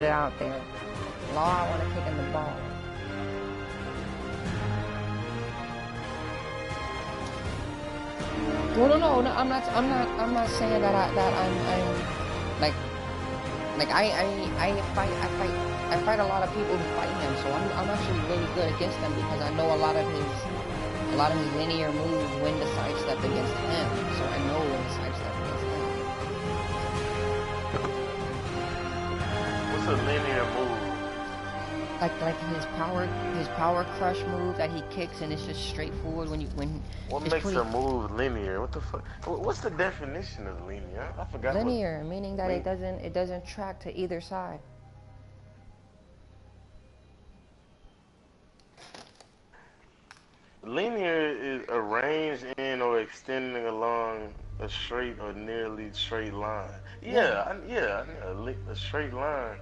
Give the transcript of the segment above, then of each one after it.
it out there. Law, I want to kick in the ball. No. I'm not saying that I'm like I fight a lot of people who fight him, so I'm actually really good against them because I know a lot of his linear moves when to sidestep against him, so I know when to sidestep against him. What's a linear move? Like his power crush move that he kicks and it's just straightforward when. What makes a move linear? What the fuck? What's the definition of linear? I forgot. Linear, meaning that it doesn't track to either side. Linear is arranged in or extending along a straight or nearly straight line. Yeah. A straight line.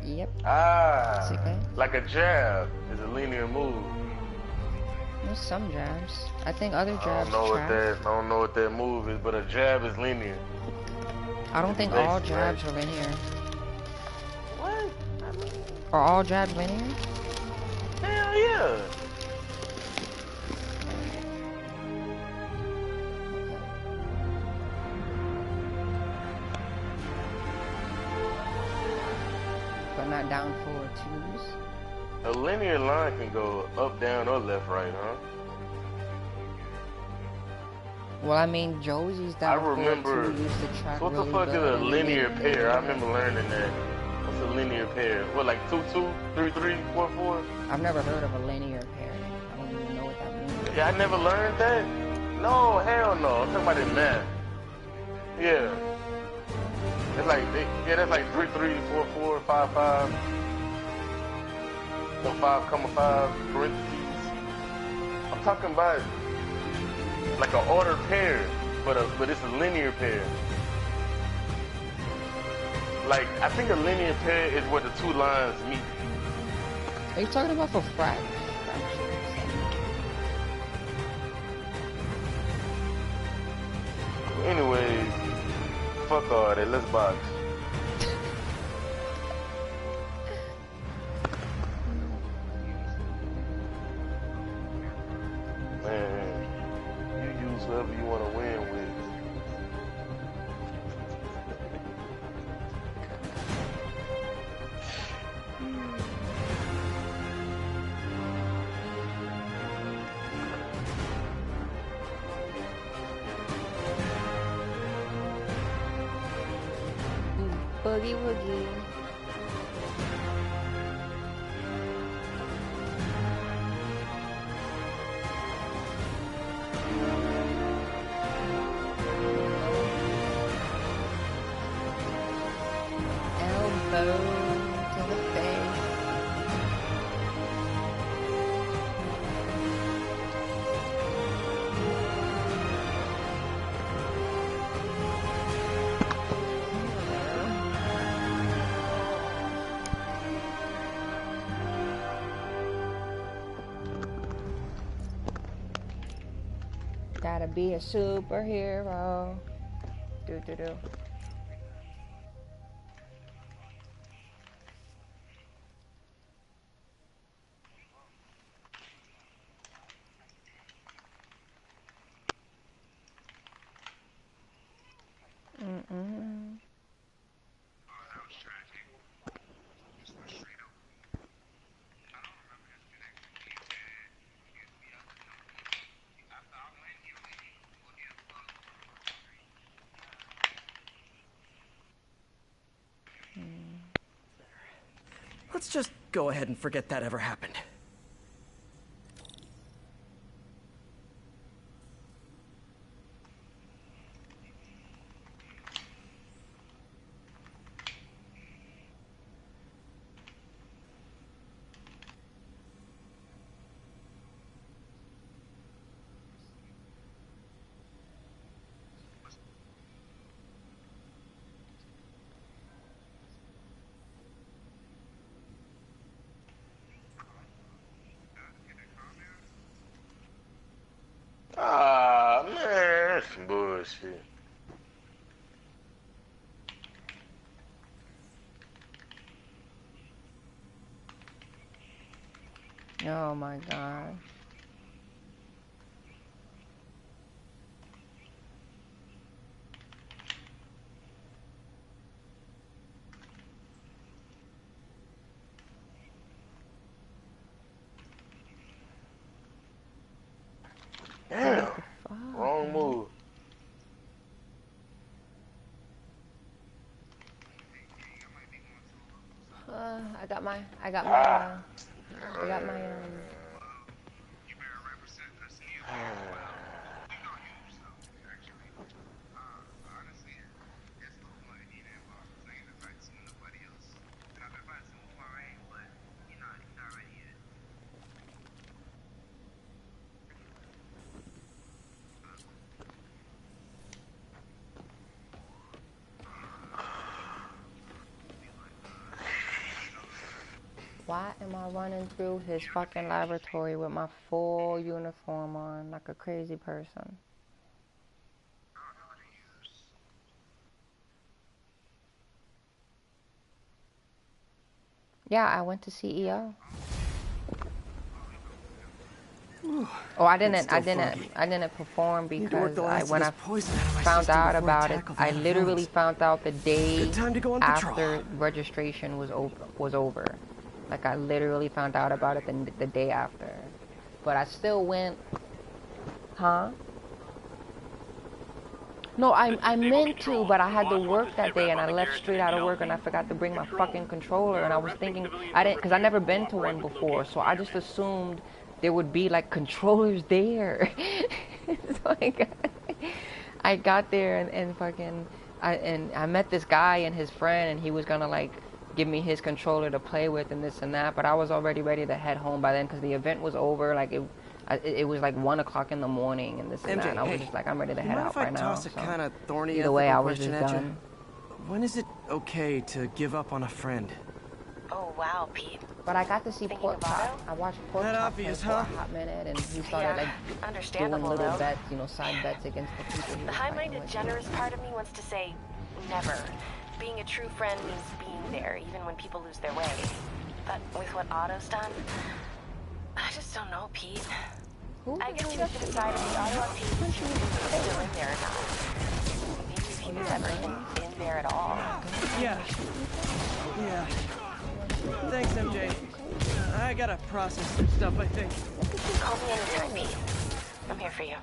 Yep. Okay. Like a jab is a linear move. There's some jabs. I think other jabs I don't know what that move is, but a jab is linear. I don't think all jabs are linear. What? Are all jabs linear? Hell yeah. But not down forward twos. A linear line can go up, down, or left, right, huh? Well, I mean, Josie's down forward two used to track what the fuck is a linear pair? I remember learning that. What's a linear pair? What, like 2-2, 3-3, 4-4? I've never heard of a linear pair. I don't even know what that means. Yeah, I never learned that? No, hell no. I'm talking about in math. Yeah. It's like, that's like 3-3, 4-4, 5-5. So 5, parentheses. I'm talking about like an ordered pair, but it's a linear pair. Like, I think a linear pair is where the two lines meet. Are you talking about for fractions? Anyways, fuck all that. Let's box. Man, you use whoever you want to win with. Boogie woogie. Elbow to the face. Gotta be a superhero. Do. Let's just go ahead and forget that ever happened. Oh my god. Damn. Wrong move. I got my Why am I running through his fucking laboratory with my full uniform on like a crazy person? Yeah, I went to CEO. Oh, I didn't perform because when I found out about it, I literally found out the day after registration was over. Like I literally found out about it the day after. But I still went. Huh? No, I meant to, but I had to work that day and I left straight out of work and I forgot to bring my fucking controller and I was thinking, because I never been to one before, so I just assumed there would be like controllers there. So I got there and fucking, I met this guy and his friend and he was gonna like give me his controller to play with and this and that, but I was already ready to head home by then because the event was over. Like it was like 1 o'clock in the morning and this and that. And I was just like, I'm ready to head out right now. Toss a kind of thorny either way, I was just at done. When is it okay to give up on a friend? Oh wow, Pete. But I got to see Pork Chop. I watched Pork Chop play for a hot minute, and he started like doing little bets, side bets against the people. The high-minded, generous part of me wants to say, never. Being a true friend means being there, even when people lose their way. But with what Otto's done, I just don't know, Pete. I guess you have to decide if the Otto on Pete is still in there or not. Maybe if he was ever in there at all. Yeah. Thanks, MJ. I gotta process some stuff, I think. Call me anytime, Pete. I'm here for you.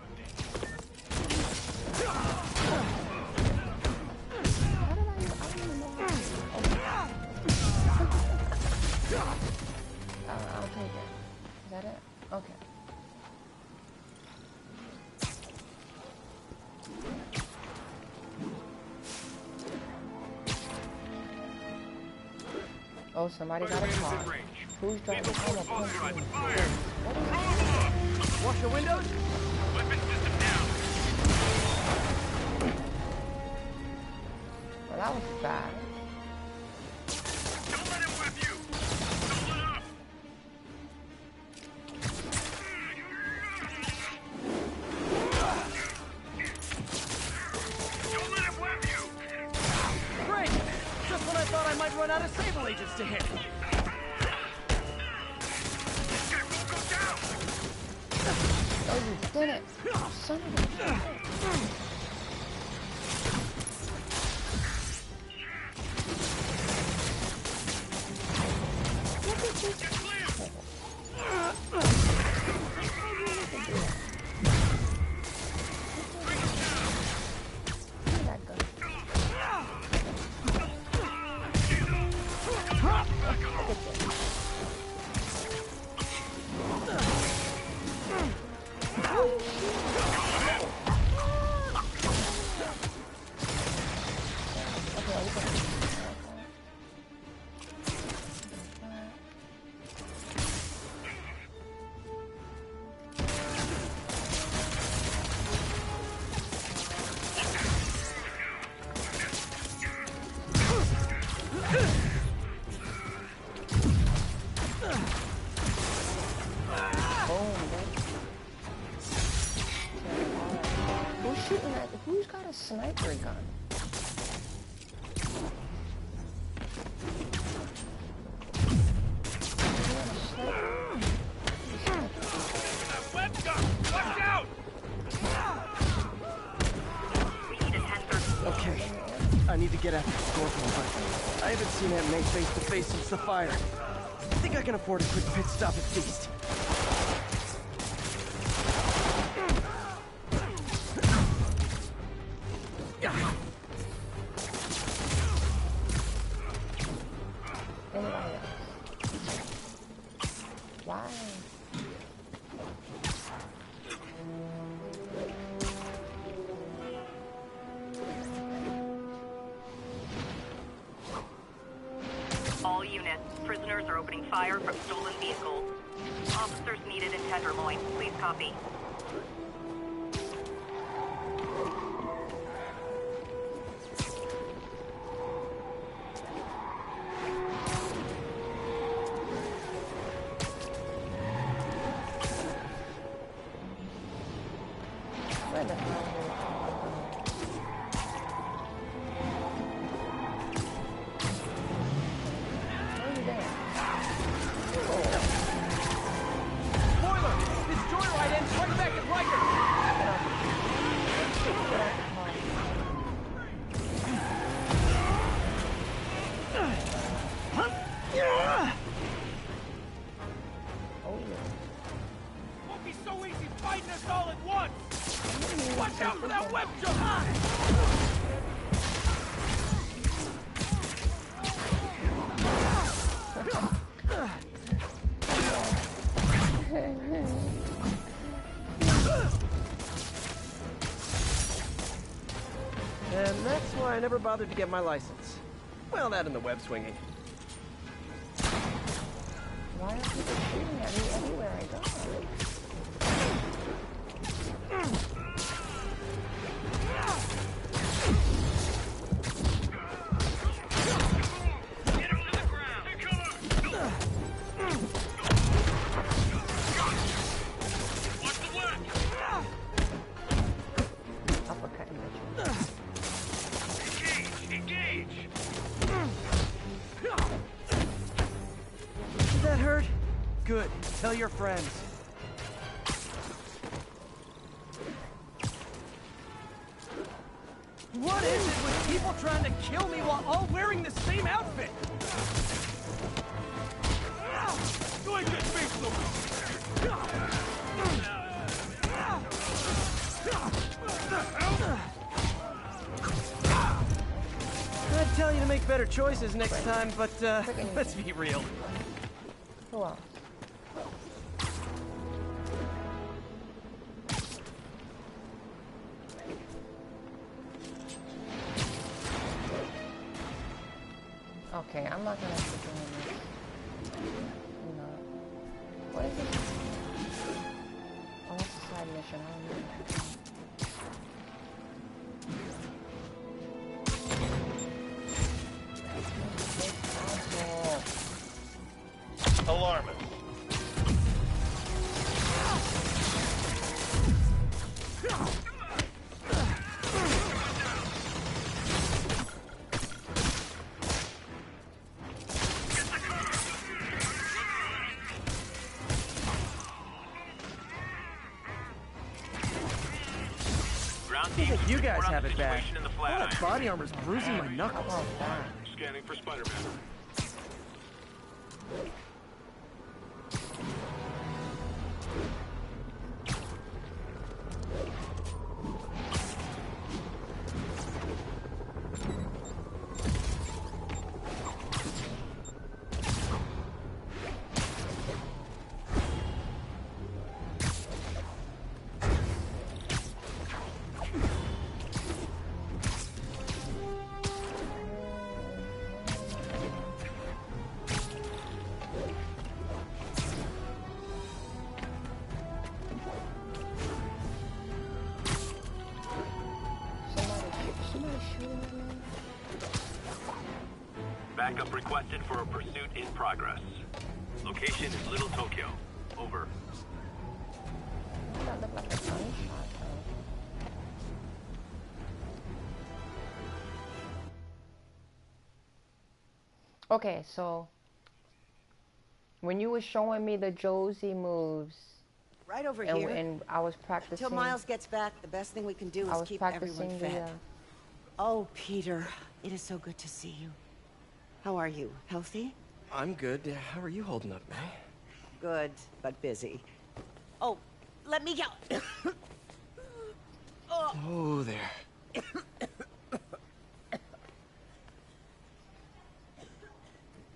I'll take it. Is that it? Okay. Oh, somebody got a car. Who's driving? Wash your windows? Weapon system down. Well, that was bad. Don't let him whip you. Don't let up. Don't let him whip you. Great! Just when I thought I might run out of Sable agents to hit. Oh, you did it! Son of a... I need to get after Scorpion, but I haven't seen Aunt May face to face since the fire. I think I can afford a quick pit stop at least. Why? All units, prisoners are opening fire from stolen vehicles. Officers needed in Tenderloin. Please copy. Where the hell? Spoiler! This joyride ends right back at Rikers! Won't be so easy fighting us all at once! Watch out for that web jump! And that's why I never bothered to get my license. Well, that and the web swinging. Why are people shooting at me everywhere I go? Get him to the ground! Take cover! Watch the left! Uppercut in the chin. Engage! Engage! Did that hurt? Good. Tell your friends. What is it with people trying to kill me while all wearing the same outfit? You ain't get face look! I'd tell you to make better choices next time, but let's be real. Who else? Okay, I'm not gonna keep doing this. You know. What is it? Oh, it's a side mission. I don't know. Alarmist. Ground I team, think you guys report on have the it bad. situation in the All that Flatiron. body armor's bruising my knuckles. Oh, God. Scanning for Spider-Man. Somebody shooting at me? Backup requested for a pursuit in progress. Location is Little Tokyo. Over. That looked like a gunshot, though. Okay, so when you were showing me the Josie moves, Right over and I was practicing. Until Miles gets back, the best thing we can do I is was keep everyone practicing fed. Oh, Peter, it is so good to see you. How are you? Healthy? I'm good. How are you holding up, May? Good, but busy. Oh, let me go. Oh, there.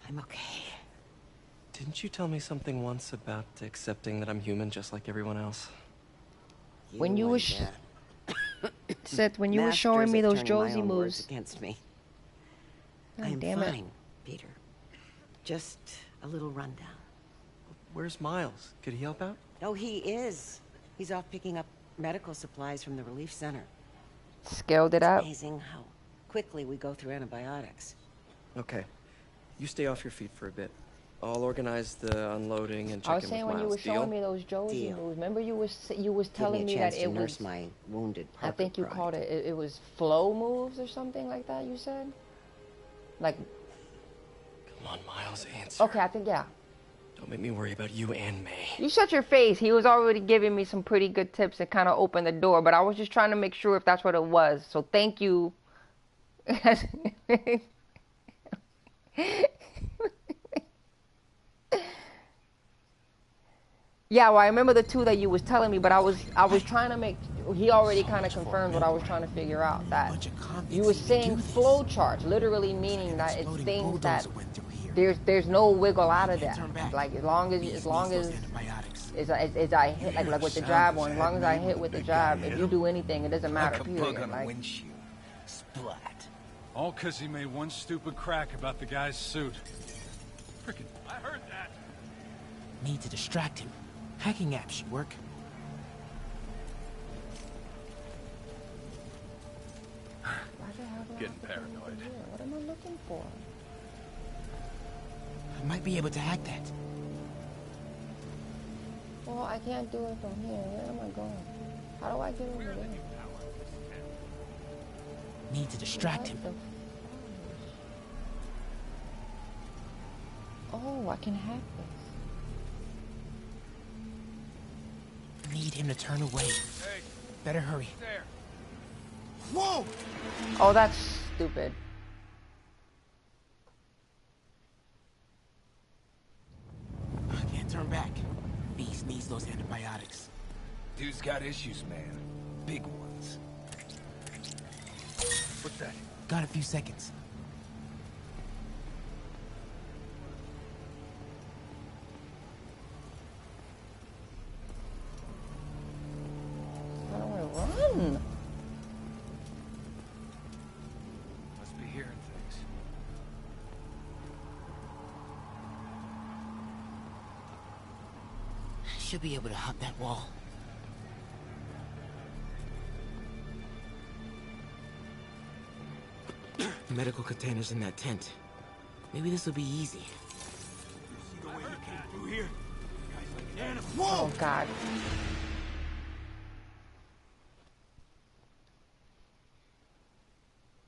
I'm okay. Didn't you tell me something once about accepting that I'm human just like everyone else? When you and, was Seth, when you were masters showing me at those turning my Josie own words moves. against me. God I'm damn it. fine, Peter. Just a little rundown. Where's Miles? Could he help out? Oh, he is. He's off picking up medical supplies from the relief center. Scaled it It's up. amazing how quickly we go through antibiotics. Okay. You stay off your feet for a bit. I'll organize the unloading and check I was in saying with when you Miles. were showing Deal? me those Josie Deal. moves. Remember you was Give telling me me a chance that to it nurse was. my wounded I Parker think you pride. called it. It was flow moves or something like that. You said. Like. Come on, Miles, answer. Okay, I think yeah. Don't make me worry about you and May. You shut your face. He was already giving me some pretty good tips and kind of opened the door, but I was just trying to make sure if that's what it was. So thank you. Yeah, well, I remember the two that you was telling me, but I was trying to make. He already kind of confirmed what I was trying to figure out. That you were saying flow charts, literally meaning that it's things that there's no wiggle out of that. Like as long as I hit like with the jab one, as long as I hit with the jab, if you do anything, it doesn't matter. Period. Like, Splat. All because he made one stupid crack about the guy's suit. Frickin', I heard that. Need to distract him. Hacking apps should work. Getting paranoid. what am I looking for? I might be able to hack that. Well, I can't do it from here. Where am I going? How do I get over there? Need to distract him. Oh, I can hack this. Need him to turn away. Hey, Better hurry. there. Whoa! Oh, that's stupid. I can't turn back. Beast needs those antibiotics. Dude's got issues, man. Big ones. What's that? Got a few seconds. How do I run? Must be hearing things. Should be able to hop that wall. Medical containers in that tent. Maybe this will be easy. Oh God.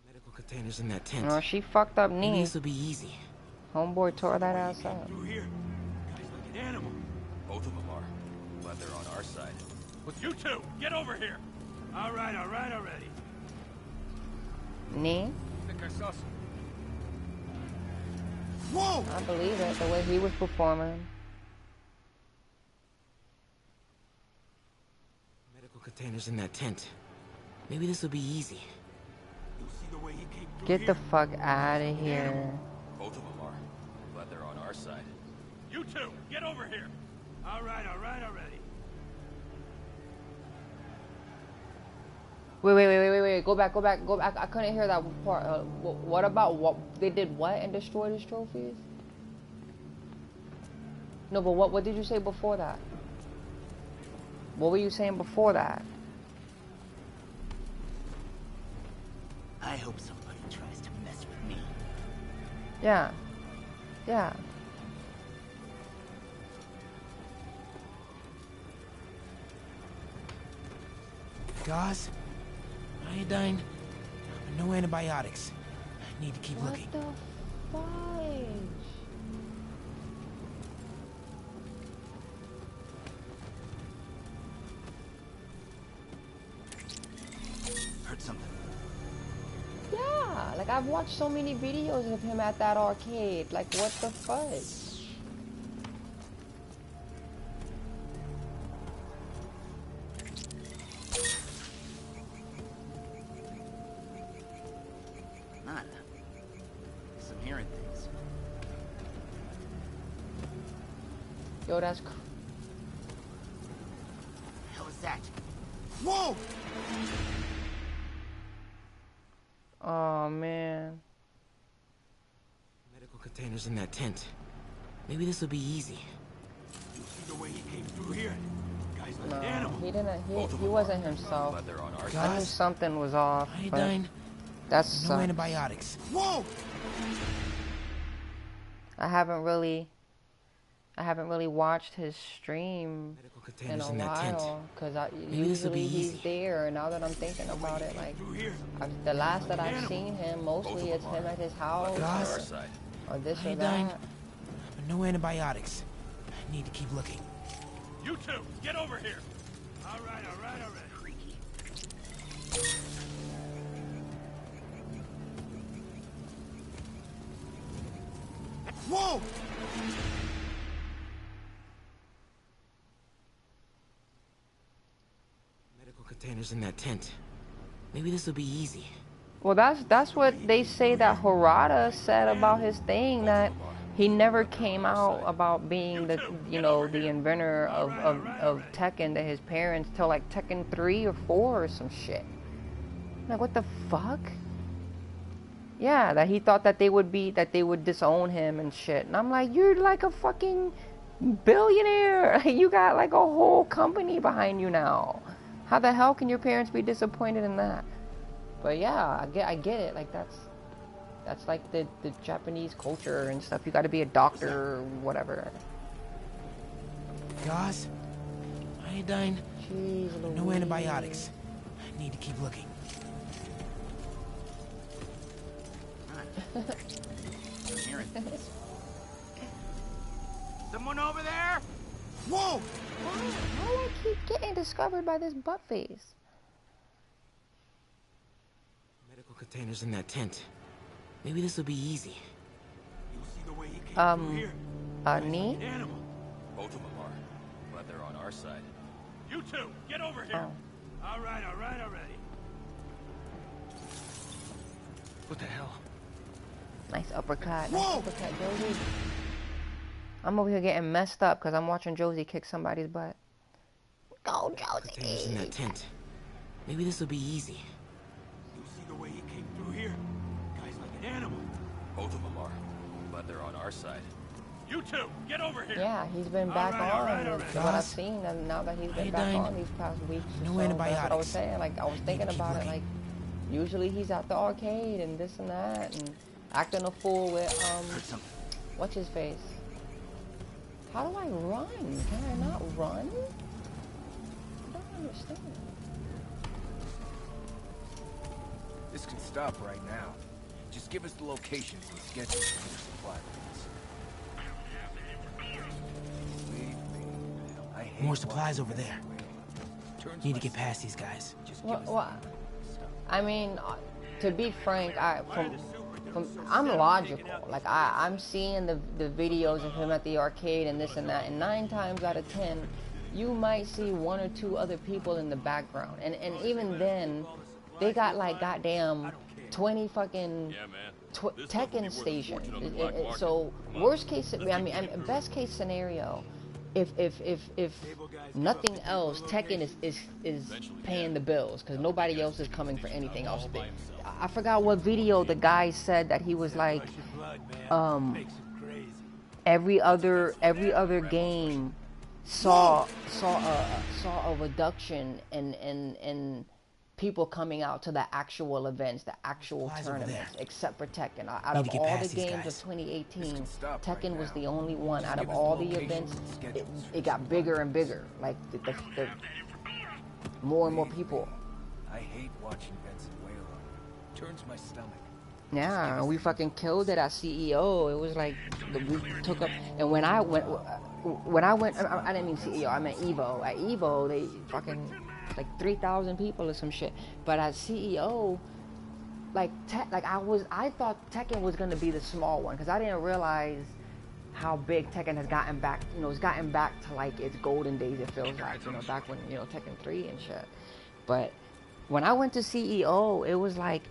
Medical containers in that tent. No, she fucked up Maybe knee. this will be easy. Homeboy tore that ass up. Both of them are. Glad they're on our side. You two, get over here. All right, already. Knee? Think I saw some. Whoa! I believe it. The way he was performing. Medical containers in that tent. Maybe this will be easy. Get the fuck out of here. Both of them are. Glad they're on our side. You two, get over here. All right, already. Wait. Go back. I couldn't hear that part. What about what they did? What and destroyed his trophies? No, but what did you say before that? What were you saying before that? I hope somebody tries to mess with me. Yeah. Gauze? Iodine? No antibiotics. I need to keep What looking. the fudge? Heard something. Like, I've watched so many videos of him at that arcade. Like, what the fuck? Nada. Some hearing things. Yo, that's... What the hell is that? Whoa! Oh, man. Medical containers in that tent. Maybe this will be easy. You see the way he came through here? Guy's like No, an animal. he didn't. He wasn't himself. But they're on our I knew Guys, something was off. But iodine, that's no antibiotics. Whoa! I haven't really watched his stream Medical in containers a in that tent. while because Maybe this will be usually he's easy. there. And now that I'm thinking about it, like the last that I've seen him, mostly it's him at his house Guys, or this or iodine, that. but no antibiotics. I need to keep looking. You two, get over here. All right. Whoa! Medical containers in that tent. Maybe this will be easy. Well, that's what they say that Harada said about his thing, that he never came out about being the the inventor of Tekken to his parents till like Tekken 3 or 4 or some shit. Like, what the fuck? Yeah, that he thought that they would disown him and shit. And I'm like, you're like a fucking billionaire. You got like a whole company behind you now. How the hell can your parents be disappointed in that? But yeah, I get it. Like, that's like the Japanese culture and stuff. You got to be a doctor or whatever. Gauze, iodine, Jeez, no Louise. antibiotics. I need to keep looking. Some hearing things. Someone over there? Whoa! Why do I keep getting discovered by this butt face? Medical containers in that tent. Maybe this will be easy. You see the way he came through here? Knee? An animal. Both of them are, but they're on our side. You two, get over here. Oh. All right. What the hell? Nice uppercut. Whoa! Nice uppercut, Josie. I'm over here getting messed up because I'm watching Josie kick somebody's butt. Go, Containers in Josie! that tent. Maybe this will be easy. You see the way he came through here? Guy's like an animal. Both of them are, but they're on our side. You two, get over here. Yeah, he's been back All right. on. What I've seen, and now that he's been back Iodine, on these past weeks or no so, that's what I antibiotics. was saying. Like, I was thinking about it. Like, usually he's at the arcade and this and that, and acting a fool with what's his face? How do I run? Can I not run? I don't understand. This can stop right now. Just give us the locations and schedules for the supply runs. I hate More supplies over watching there. this. Turns Need to my get past these guys. Just give us What? I mean, to be frank, I'm logical. Like, I'm seeing the videos of him at the arcade and this and that, and 9 times out of 10, you might see 1 or 2 other people in the background, and even then, they got like goddamn 20 fucking Tekken stations. So worst case, best case scenario, if nothing else, Tekken is paying the bills because nobody else is coming for anything else. I forgot what video the guy said that he was like, every other game saw a reduction in people coming out to the actual events, the actual tournaments, except for Tekken. Out of all the games of 2018, Tekken was the only one out of all the events. It got bigger and bigger. Like the more and more people. I hate watching Benson wail on. Turns my stomach. Yeah, we fucking killed it at CEO. It was like we took up, and when I went, I didn't mean CEO. I meant Evo. At Evo, they fucking like 3,000 people or some shit. But at CEO, like I thought Tekken was gonna be the small one because I didn't realize how big Tekken has gotten back. You know, it's gotten back to like its golden days. It feels like, you know, back when, you know, Tekken 3 and shit. But when I went to CEO, it was like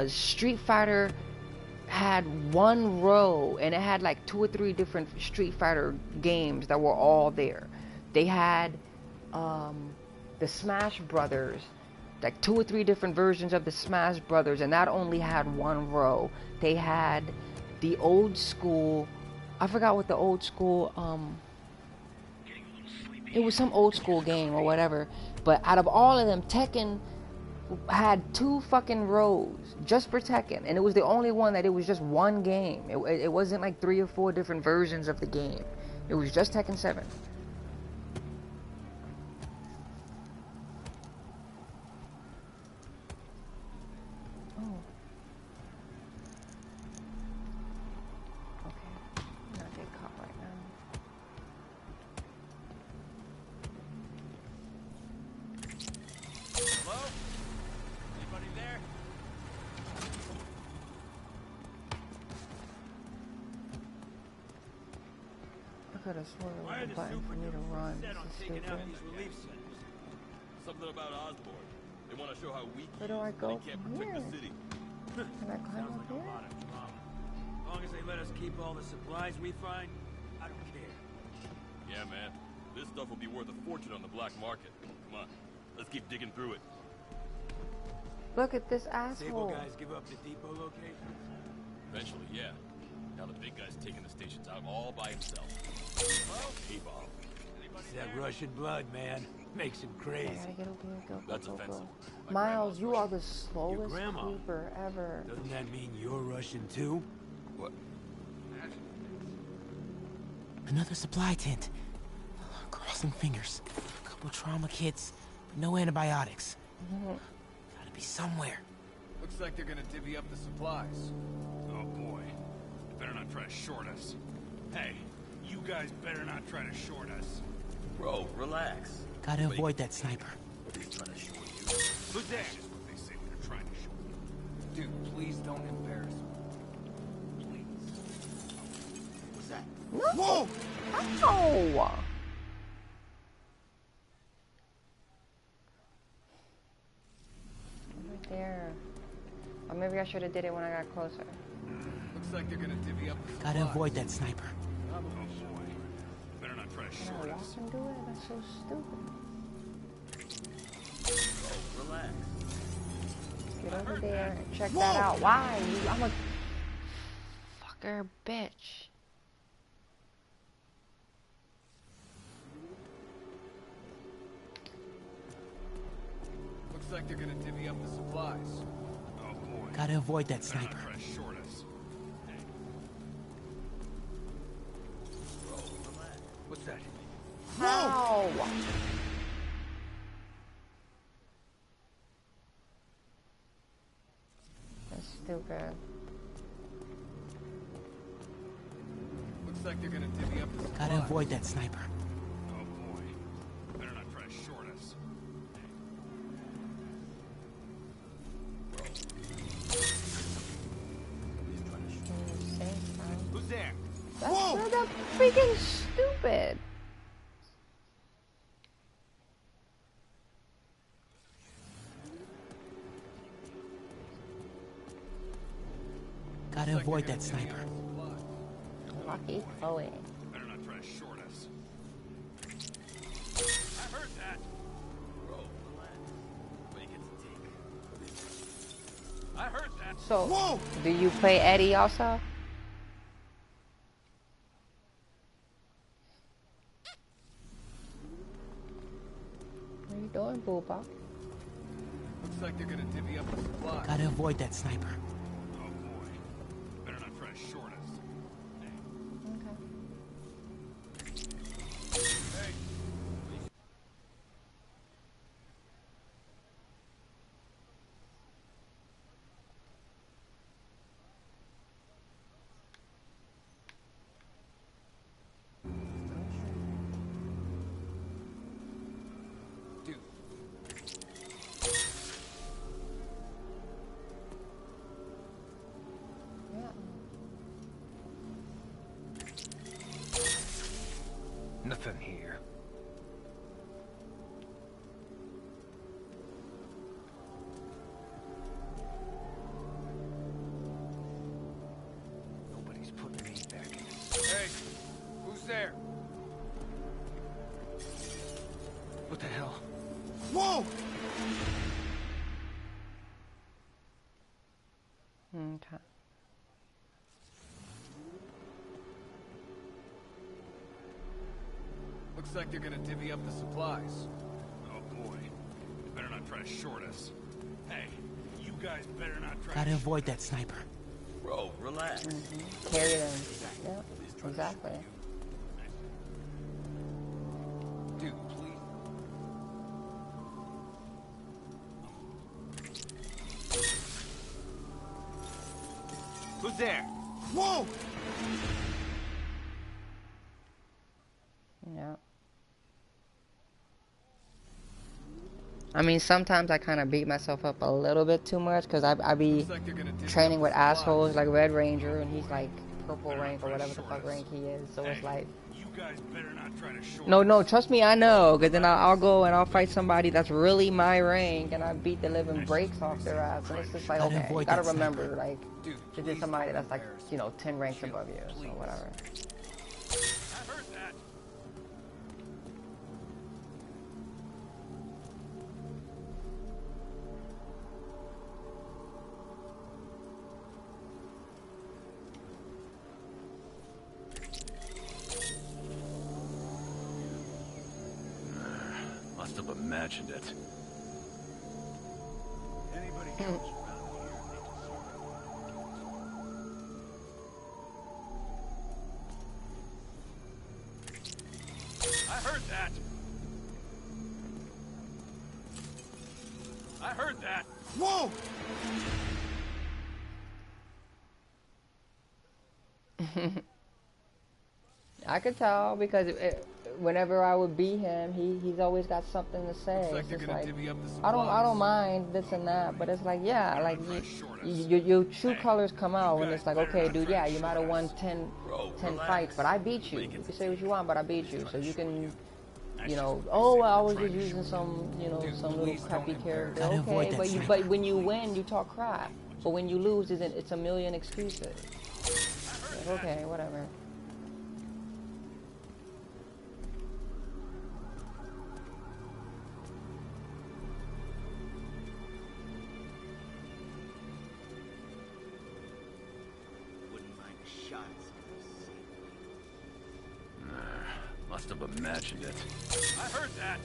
Street Fighter had one row and it had like 2 or 3 different Street Fighter games that were all there. They had the Smash Brothers, like 2 or 3 different versions of the Smash Brothers, and that only had one row. They had the old school, I forgot what the old school, it was some old school game or whatever, but out of all of them, Tekken had 2 fucking rows just for Tekken, and it was the only one that it was just one game. It wasn't like 3 or 4 different versions of the game. It was just Tekken 7. Oh. Okay. I'm not getting caught right now. Hello? Anybody there? I could have sworn it was a button for me to run. This is stupid. Something about Osborne. They want to show how weak Where do I go they can't from protect here? the city. Can I climb up here? As long as they let us keep all the supplies we find, I don't care. Yeah, man. This stuff will be worth a fortune on the black market. Come on, let's keep digging through it. Look at this Sable asshole. guys give up the depot locations? Eventually, yeah. Now the big guy's taking the stations out all by himself. Hey, Bob. It's that Russian blood, man. Makes him crazy. I gotta get over here. Go, That's go, go, offensive. go. Miles, you are the slowest grandma. creeper ever. Doesn't that mean you're Russian too? What? Another supply tent. Crossing fingers. A couple trauma kits, but no antibiotics. Gotta be somewhere. Looks like they're gonna divvy up the supplies. Oh boy. Better not try to short us. Hey, you guys better not try to short us. Bro, relax. Gotta avoid that sniper. He's trying to short you. Who's that? That's just what they say when they're trying to short you. Dude, please don't embarrass me. Please. What's that? No! Ow! Right there. Or maybe I should have did it when I got closer. Looks like they're gonna divvy up the supplies. Gotta avoid that sniper. Oh boy. Better not try to Can I short walk us. and do it? That's so stupid. Oh, relax. Get over there and check that out. Why? I'm a fucker bitch. Looks like they're gonna divvy up the supplies. Oh boy. Gotta avoid that Better not sniper. try to short us. What's that? Ow! That's stupid. Looks like they're gonna divvy up the supplies. Gotta avoid that sniper. Oh boy. Better not try to short us. Who's there? That's freaking stupid. Gotta avoid that sniper. Lucky Chloe. Better not try to short us. I heard that. Bro, relax. But he gets a take. I heard that. So, do you play Eddie also? What are you doing, Booba? Looks like they're gonna divvy up the supplies. Gotta avoid that sniper. Oh boy. Better not try to short us. Okay. Hey. Dude. nothing here. Nobody's putting me back in this. Hey, who's there? What the hell? Whoa! Okay. Looks like they're gonna divvy up the supplies. Oh boy. They better not try to short us. Hey, you guys better not try Gotta to avoid that sniper. Bro, relax. Carry them. Yeah, exactly. Dude, please. Who's there? Whoa! Yeah. I mean, sometimes I kind of beat myself up a little bit too much because I be training with assholes like Red Ranger and he's like purple rank or whatever the fuck rank he is. So it's like, You guys better not try to short no, trust me, I know. Because then I'll go and I'll fight somebody that's really my rank and I beat the living brakes off their ass. And it's just like, okay, you gotta remember, like, this is somebody that's like, you know, 10 ranks above you, so whatever. I heard that. Must have imagined it. Anybody comes around here, I heard that. I heard that. Whoa! I could tell because whenever I would beat him, he's always got something to say. Looks like It's they're just gonna like, divvy up the I supplies. don't mind this and that, but it's like, yeah, like your true colors come out when it's like, okay, dude, yeah, you might have won 10 fights, but I beat you. You can say what you want, but I beat you. So you can, you know, oh, I was just using some, you know, some little crappy character. Okay, but when you win, you talk crap. But when you lose, it's a million excuses. Like, okay, whatever. Must have imagined it. I heard that.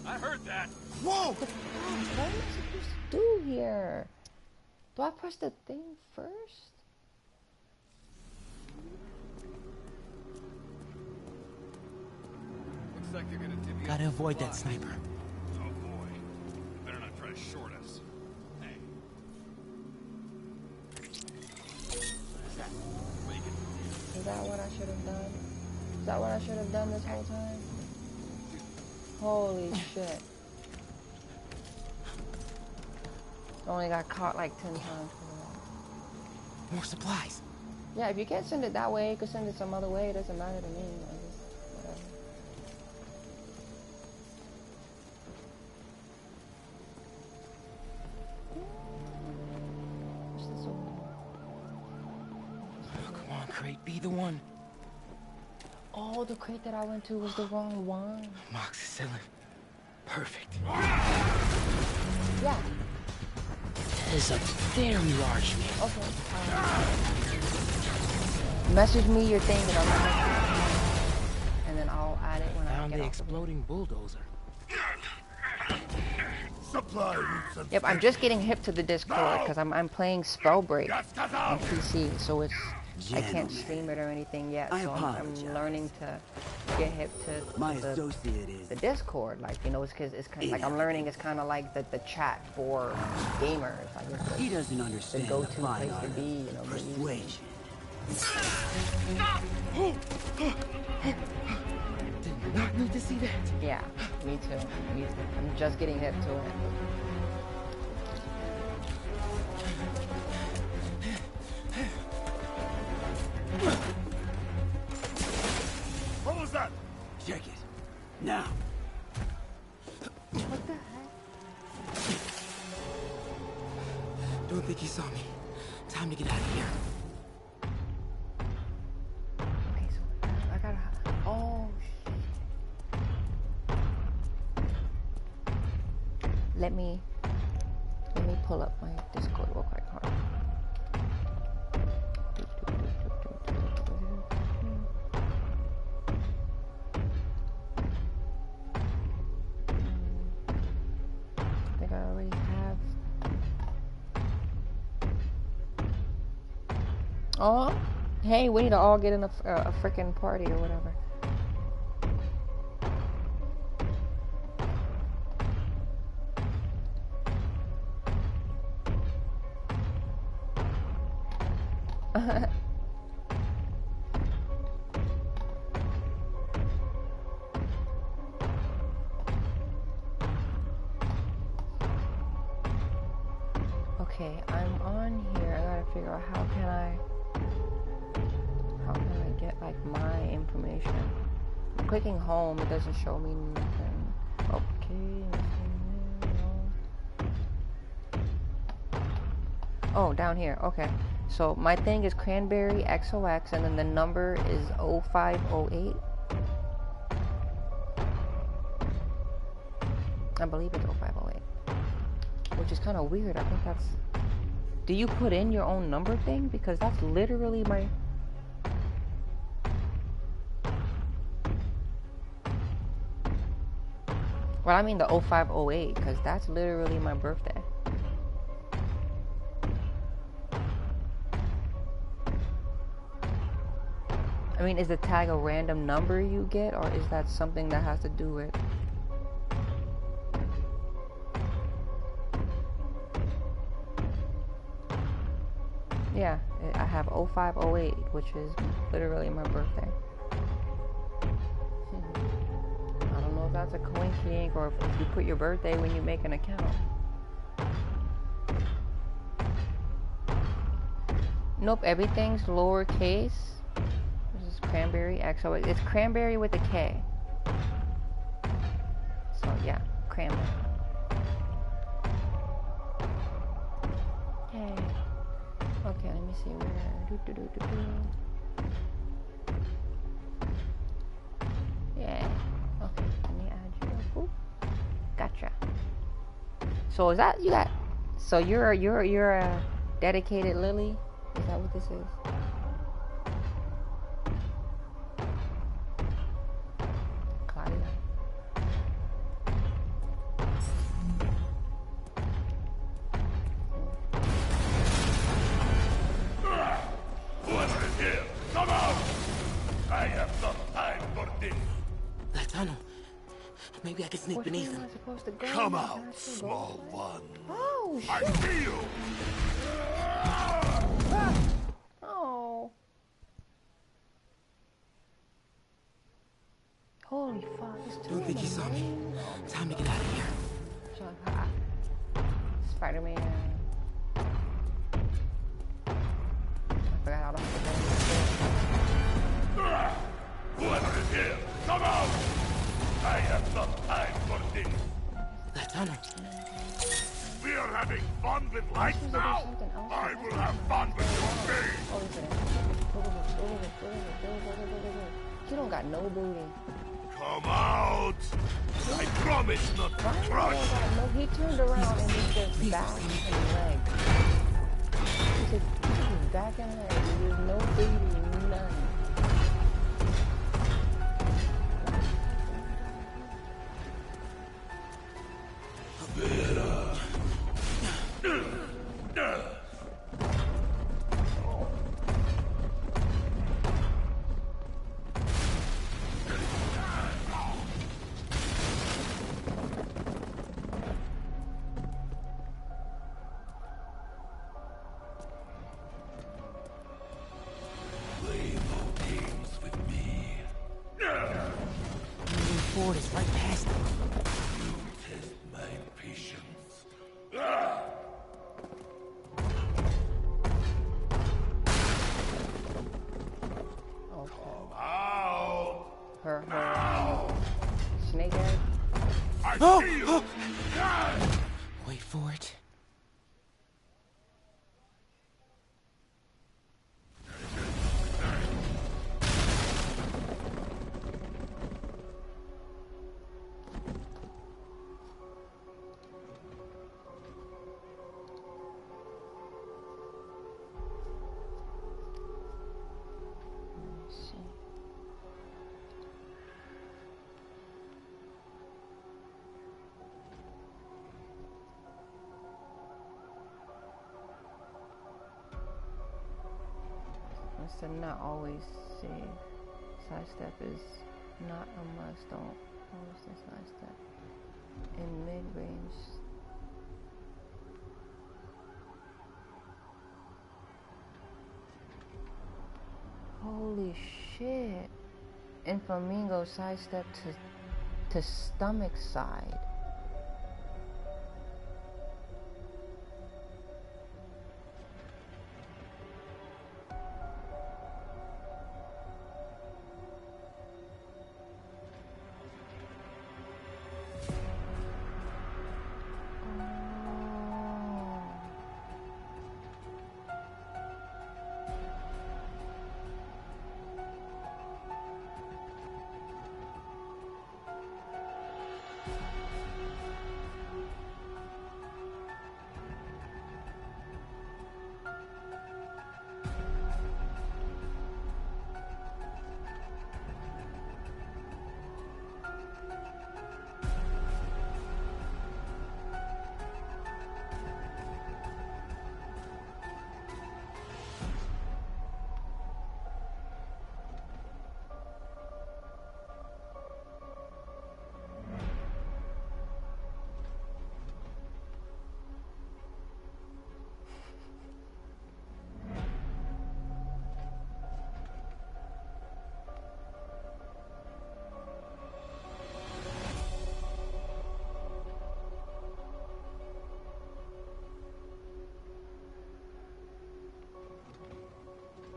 I heard that. Whoa! What am I supposed to do here? Do I press the thing first? Looks like they're gonna divvy up Gotta the avoid that supplies. sniper. Oh boy. Better not try to short us. Hey. Is that what I should have done? Is that what I should have done this whole time? Holy shit. Only got caught like 10 times for that. More supplies. Yeah, if you can't send it that way, you could send it some other way. It doesn't matter to me. I just, whatever. What's this over here? Oh, come on, crate, be the one. Oh, the crate that I went to was the wrong one. Moxicillin. Perfect. Yeah. That is a very large man. Okay. Message me your thing and and then I'll add it when I Found get the off. exploding bulldozer. Yep, I'm just getting hip to the Discord because I'm playing Spellbreak on PC, so it's I can't stream it or anything yet. So I'm learning to get hip to the Discord. Like, you know, it's because it's kind of like I'm learning. It's kind of like the chat for gamers. I guess He doesn't understand the go-to place to be. You know, persuasion. Did not need to see that. Yeah, me too. Me too. I'm just getting hip to it. was that? Check it. Now. What the heck? Don't think he saw me. Time to get out of here. Okay, so I gotta. Oh shit. Let me pull up my Discord real quick. Hold on. I think I already have. Oh, hey, we need to all get in a freaking party or whatever. Okay, I'm on here. I gotta figure out how can I get like my information. I'm clicking home, it doesn't show me nothing. Okay, no. Oh, down here. Okay. So my thing is Cranberry XOX and then the number is 0508. I believe it's 0508. Which is kind of weird. I think that's... Do you put in your own number thing? Because that's literally my... Well, I mean the 0508, because that's literally my birthday. I mean, is the tag a random number you get, or is that something that has to do with... Yeah, I have 0508, which is literally my birthday. I don't know if that's a coincidence or if you put your birthday when you make an account. Nope, everything's lowercase. This is Cranberry XO. It's Cranberry with a K. So yeah, Cranberry. Hey. Okay, let me see where. Yeah. Okay, let me add you. Ooh. Gotcha. So is that you got? So you're a dedicated Lily? Is that what this is? Claudia. Whoever is here, come out! I have no time for this. That tunnel. Maybe I can sneak beneath him. Come out, small one. Oh, shit. I see you! Oh. Holy fuck, it's Don't think he saw me. Time to get out of here. Spider-Man. I forgot how to Whoever is here, come out! I have no time for this. That tunnel. We are having fun with life now! I will have fun with your game! Oh, you don't got no booty. Come out! I promise not to crush! No, he turned around and he's just back and leg. He's just back and leg. There's no booty, none. Oh! Wait for it. To not always save. Sidestep is not a must. Don't always do sidestep. In mid-range. Holy shit. In Flamingo, sidestep to stomach side.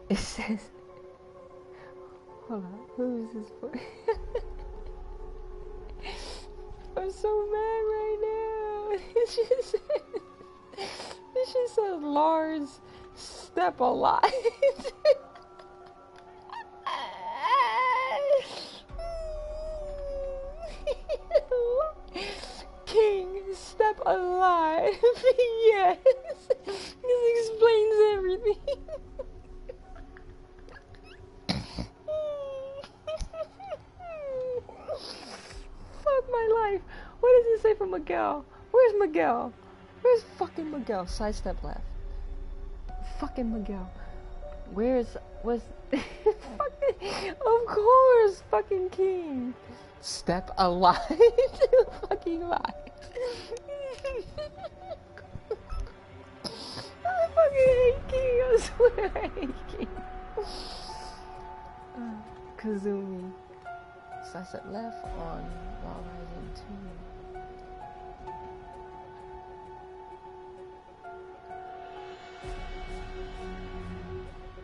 It says, hold on, who is this for? I'm so mad right now. It just says Lars step a lot. King step alive. Yes. This explains everything. Fuck my life. What does it say for Miguel? Where's Miguel? Where's fucking Miguel? Sidestep left. Fucking Miguel. Was fucking, of course, fucking King. Step alive. Fucking live. I fucking hate King. I swear I hate King. Kazumi. Sidestep left on Wild Rising 2.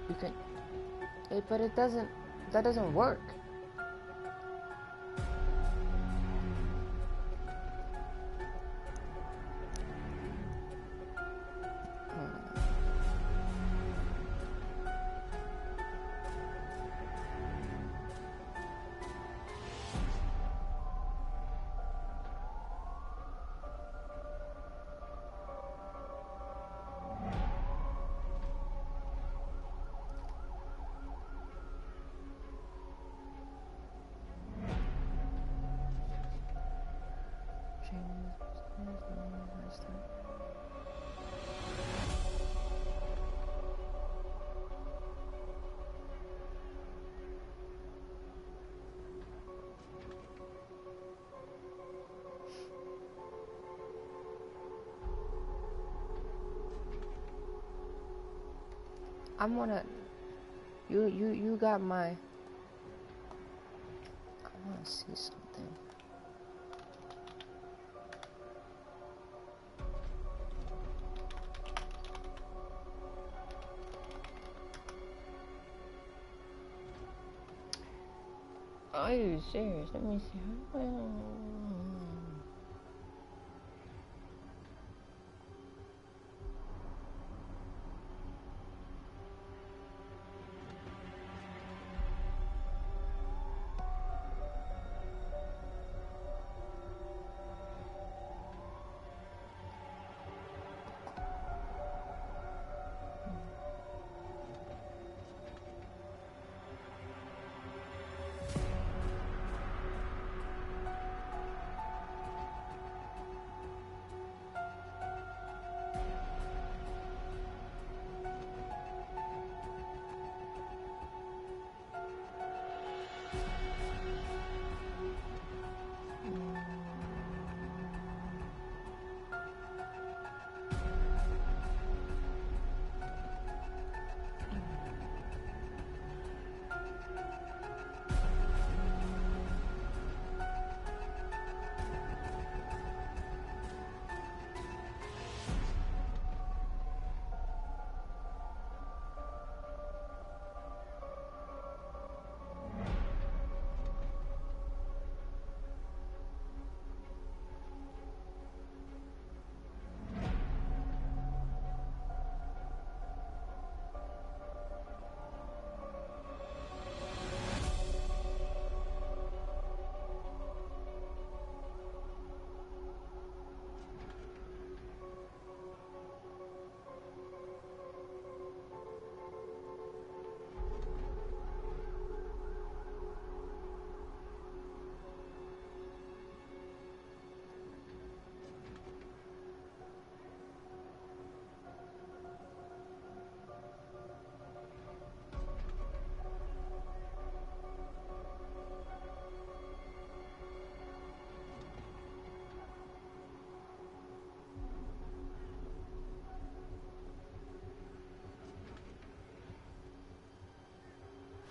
You can, but it doesn't, that doesn't work. I'm gonna, you got my, I wanna see something. Are you serious? Let me see.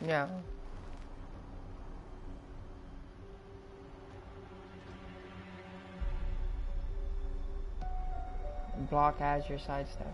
Yeah. Block as you're sidestepping.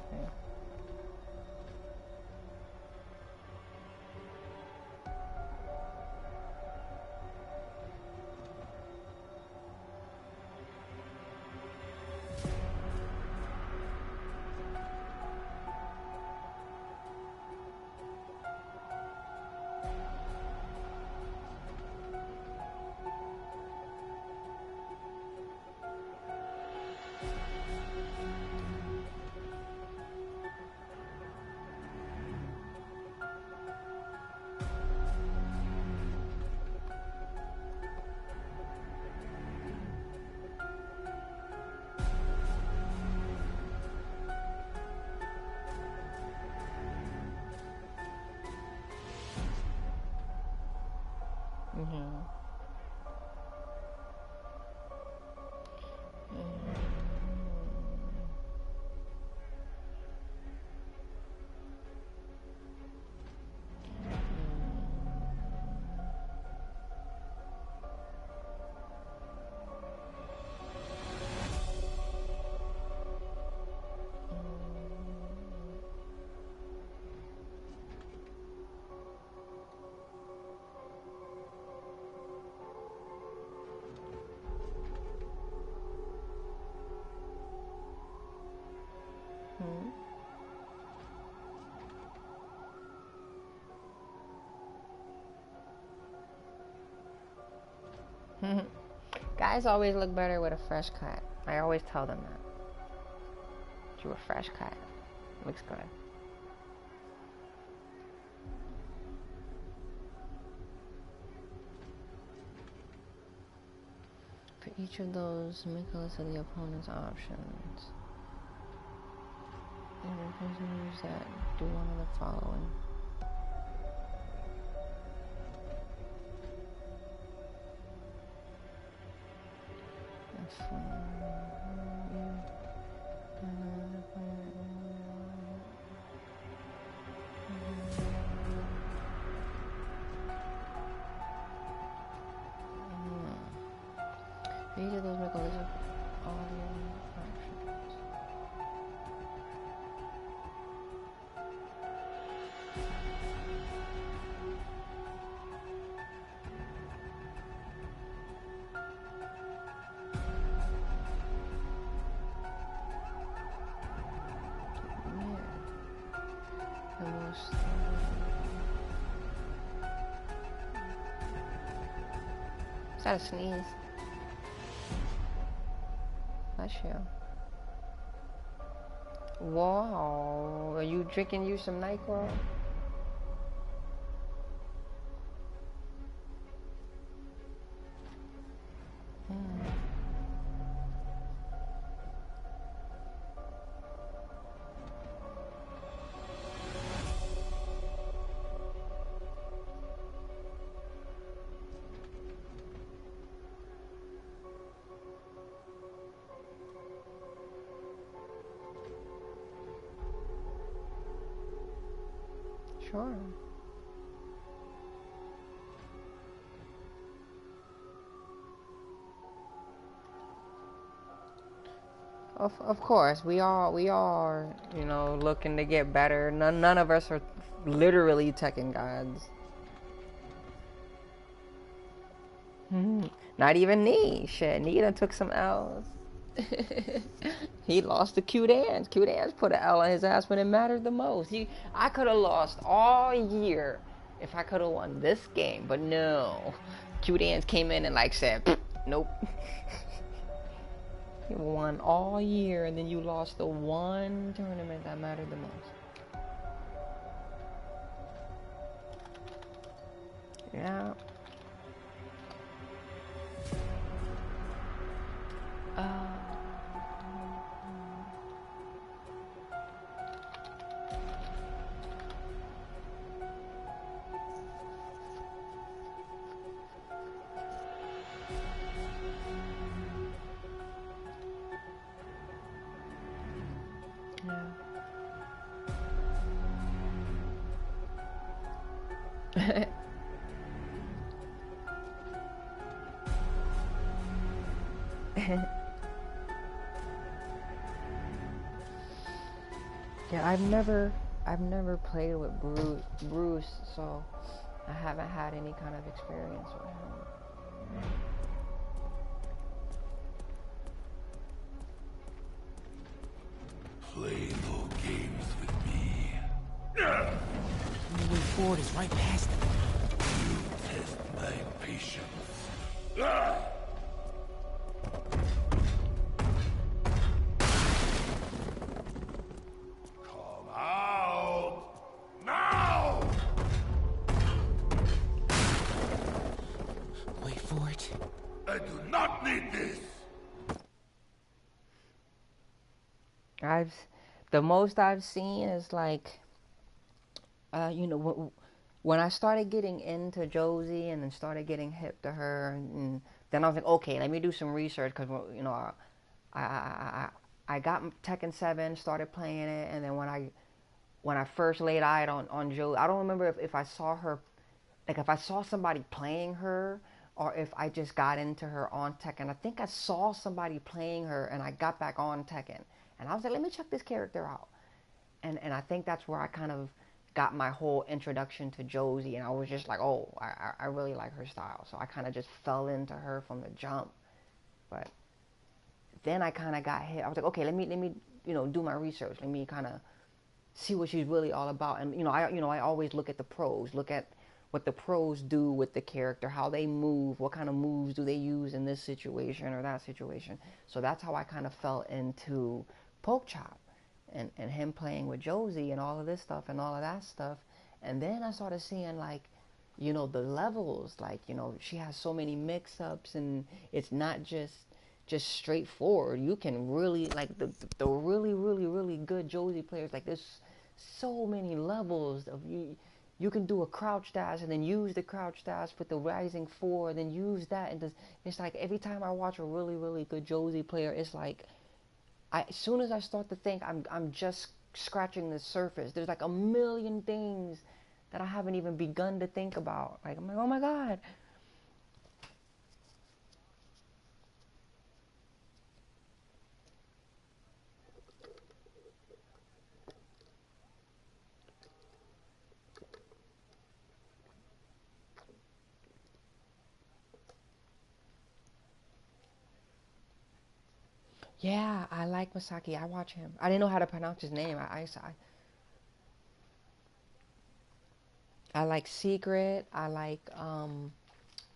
Guys always look better with a fresh cut. I always tell them that. Do a fresh cut. Looks good. For each of those, make a list of the opponent's options. And the prisoners that do one of the following. Each of those make a list of all the options. The most. Is that a sneeze? Bless you. Wow. Are you drinking you some NyQuil? Sure. Of course, we are, you know, looking to get better. None of us are literally Tekken gods. Not even Nee. Shit, Nee done took some L's. He lost to Q-Dance. Q-Dance put an L on his ass when it mattered the most. I could have lost all year if I could have won this game, but no. Q-Dance came in and like said, nope. You won all year and then you lost the one tournament that mattered the most. Yeah. Yeah, I've never played with Bruce, so I haven't had any kind of experience with him. Play no games with me. The way forward is right past them. You test my patience. Come out! Now! Wait for it. I do not need this! The most I've seen is like, when I started getting into Josie and then started getting hip to her, and then I was like, okay, let me do some research because I got Tekken 7, started playing it, and then when I first laid eyes on Josie, I don't remember if I saw her, like if I saw somebody playing her or if I just got into her on Tekken. I think I saw somebody playing her and I got back on Tekken. And I was like, let me check this character out. And I think that's where I kind of got my whole introduction to Josie. And I was just like, oh, I really like her style. So I kind of just fell into her from the jump. But then I kind of got hit. I was like, okay, let me do my research. Let me kind of see what she's really all about. And I always look at the pros, look at what the pros do with the character, how they move, what kind of moves do they use in this situation or that situation. So that's how I kind of fell into Poke Chop and him playing with Josie and all of this stuff and all of that stuff. And then I started seeing like, the levels, like, she has so many mix-ups and it's not just straightforward. You can really, like, the really, really, really good Josie players, like, there's so many levels of you can do a crouch dash and then use the crouch dash with the rising 4, then use that, and it's like every time I watch a really, really good Josie player, it's like as soon as I start to think I'm just scratching the surface, there's like a million things that I haven't even begun to think about. Like, I'm like, oh my God. Yeah, I like Masaki. I watch him. I didn't know how to pronounce his name. I like Secret. I like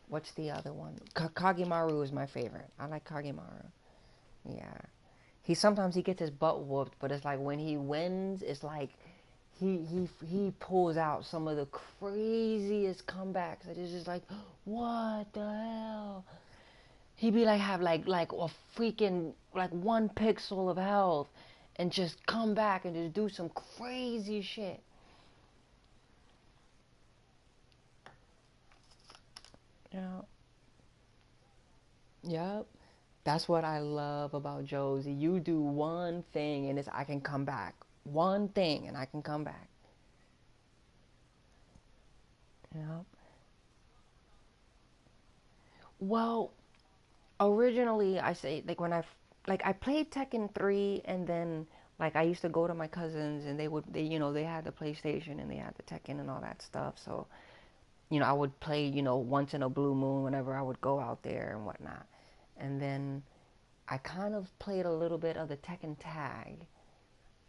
what's the other one? Kagemaru is my favorite. I like Kagemaru. Yeah. Sometimes he gets his butt whooped, but it's like when he wins, it's like he pulls out some of the craziest comebacks. That is just like, what the hell? He'd be like have like a freaking like 1 pixel of health and just come back and just do some crazy shit. Yeah. Yep. That's what I love about Josie. You do one thing and I can come back. One thing and I can come back. Yep. Well, originally I say like when I played Tekken 3 and then like I used to go to my cousins and they had the PlayStation and they had the Tekken and all that stuff. So, I would play, once in a blue moon whenever I would go out there and whatnot. And then I kind of played a little bit of the Tekken Tag,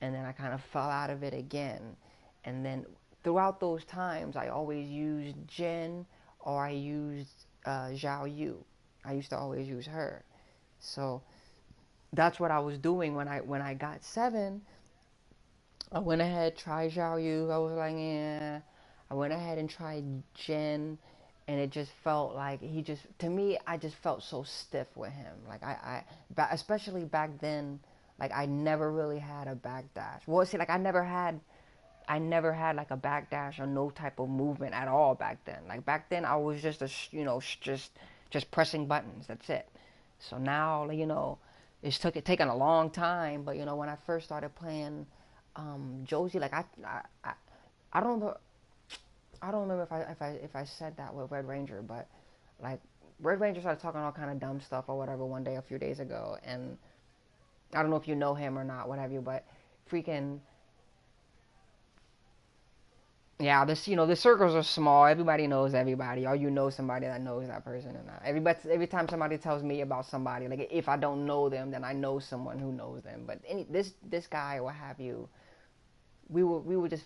and then I kind of fell out of it again. And then throughout those times, I always used Jin or I used Zhao Yu. I used to always use her. So that's what I was doing when I got 7. I went ahead, tried Zhao Yu. I was like, yeah. I went ahead and tried Jin, and it just felt like to me, I just felt so stiff with him. Like especially back then, like I never really had a backdash. Well, see, like I never had like a backdash or no type of movement at all back then. Like back then, I was just just pressing buttons. That's it. So now, it's taken a long time. But when I first started playing Josie, like I don't know. I don't remember if I said that with Red Ranger, but like Red Ranger started talking all kind of dumb stuff or whatever one day a few days ago, and I don't know if you know him or not, what have you, but freaking yeah, this the circles are small. Everybody knows everybody, or you know somebody that knows that person or not. Every time somebody tells me about somebody, like if I don't know them, then I know someone who knows them. But this guy or what have you, we were just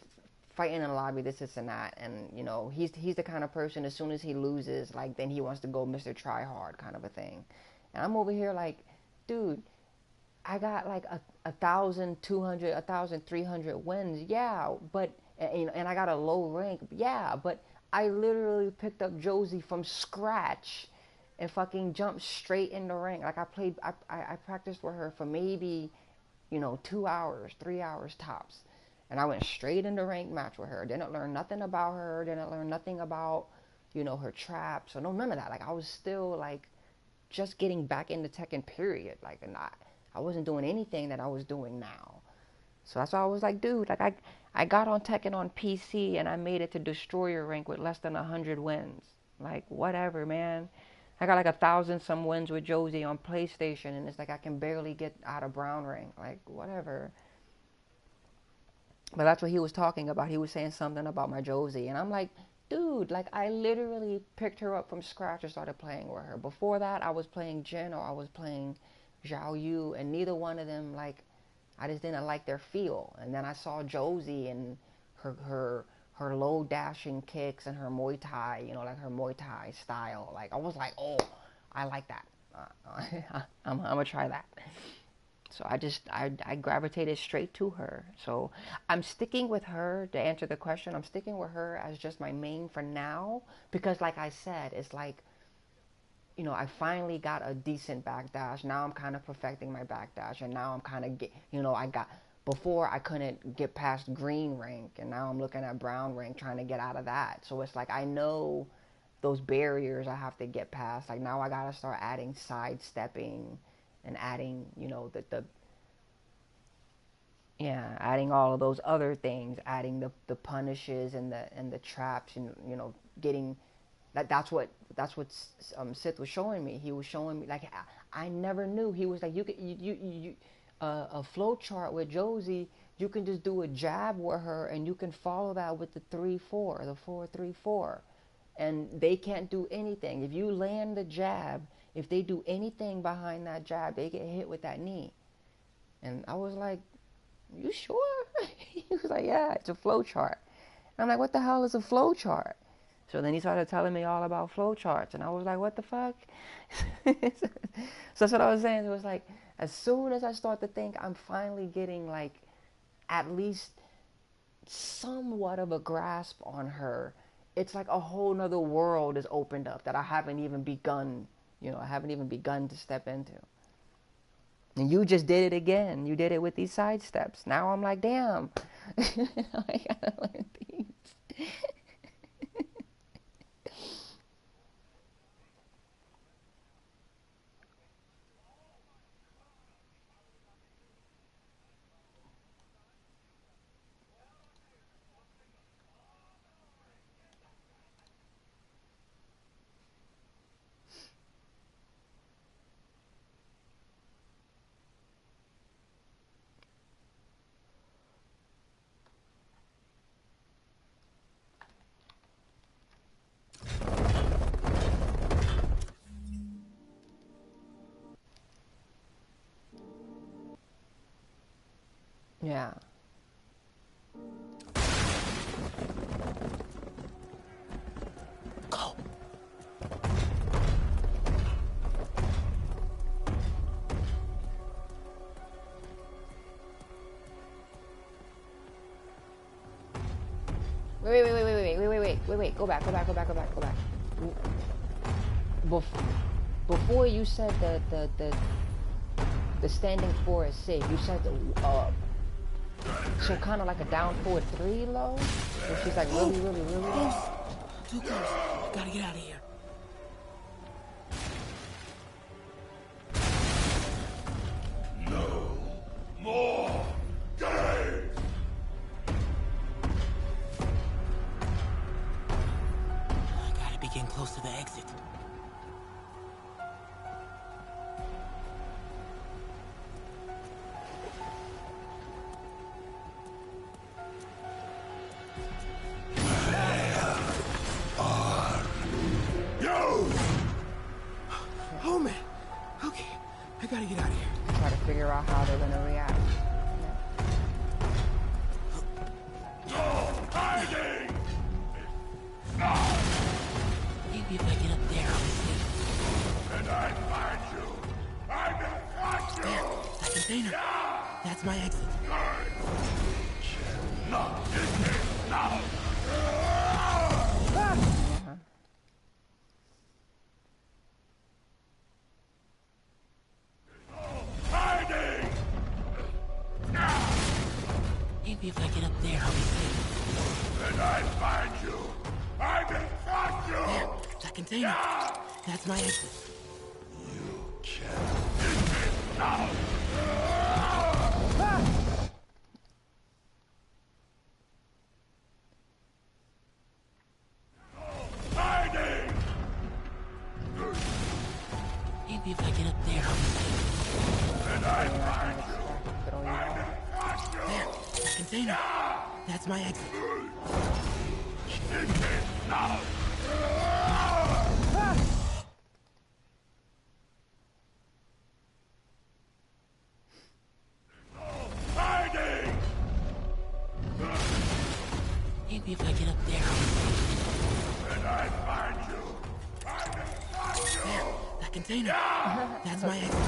fighting in the lobby, this and that, and he's the kind of person as soon as he loses, like then he wants to go Mr. Try Hard kind of a thing, and I'm over here like, dude, I got like 1,200, 1,300 wins, yeah, but and I got a low rank, yeah, but I literally picked up Josie from scratch and fucking jumped straight in the rank. Like I practiced with her for maybe 2 hours, 3 hours tops. And I went straight into ranked match with her. Didn't learn nothing about her. Didn't learn nothing about, her traps. Or no, none of that. Like, I was still, like, just getting back into Tekken, period. Like, and I wasn't doing anything that I was doing now. So that's why I was like, dude, like, I got on Tekken on PC, and I made it to Destroyer rank with less than 100 wins. Like, whatever, man. I got, like, 1,000 some wins with Josie on PlayStation, and it's like I can barely get out of Brown rank. Like, whatever. But that's what he was talking about. He was saying something about my Josie. And I'm like, dude, like I literally picked her up from scratch and started playing with her. Before that, I was playing Jin or I was playing Zhao Yu. And neither one of them, like, I just didn't like their feel. And then I saw Josie and her low dashing kicks and her Muay Thai, like her Muay Thai style. Like, I was like, oh, I like that. I'm going to try that. So I gravitated straight to her. So I'm sticking with her to answer the question. I'm sticking with her as just my main for now. Because like I said, it's like, I finally got a decent backdash. Now I'm kind of perfecting my backdash. And now I'm kind of before I couldn't get past green rank. And now I'm looking at brown rank trying to get out of that. So it's like I know those barriers I have to get past. Like now I got to start adding sidestepping and adding, adding all of those other things, adding the punishes and the traps, and getting that's what Sith was showing me. He was showing me like I never knew. He was like you a flow chart with Josie. You can just do a jab with her, and you can follow that with the 3-4, the 4-3-4, and they can't do anything if you land the jab. If they do anything behind that jab, they get hit with that knee. And I was like, you sure? He was like, yeah, it's a flow chart. And I'm like, what the hell is a flow chart? So then he started telling me all about flow charts. And I was like, what the fuck? So that's what I was saying. It was like, as soon as I start to think I'm finally getting like at least somewhat of a grasp on her, it's like a whole nother world is opened up that I haven't even begun to step into. And you just did it again. You did it with these side steps. Now I'm like, damn. I gotta learn these. Yeah. Go. Wait. Go back. Before you said the standing 4 is safe, you said so kind of like a down forward 3 low, so she's like really Close. Too close. Gotta get out of here. No more games. they're gonna react. Maybe if I get up there, I'll be safe. And I find you. I will find you. There, that container. That's my exit. Not in here now. Hiding. Maybe if I get up there, I'll be safe. And I find you. I will find you. There, that container. That's my exit. You can't get it now. Hiding. Maybe if I get up there, I'll be safe. And I find you. I will find you. There, that container. That's my exit. Get it now. Hiding. Maybe if I get up there, I'll be safe. And I find you. I will find you. There, that container. That's my exit.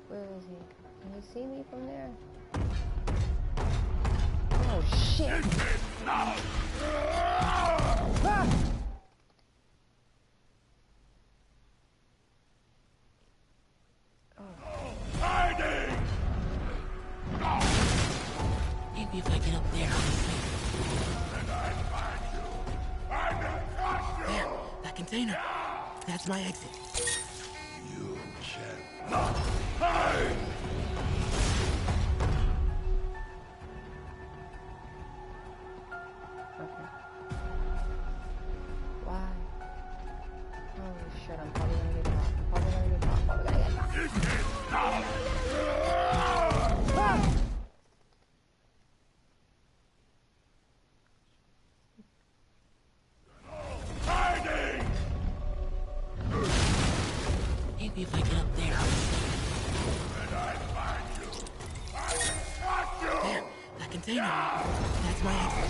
Where is he? Can he see me from there? Oh shit! Now. Hiding. Maybe if I get up there, I'll be safe. And I find you. I will find you. There, that container. That's my exit. You cannot hide. Okay. Why? Holy shit, I'm probably gonna get caught. I'm probably gonna get caught. Probably gonna get caught. Hiding. Maybe if I get up there, I'll be safe. And I find you. I will find you. There, that container. That's my exit.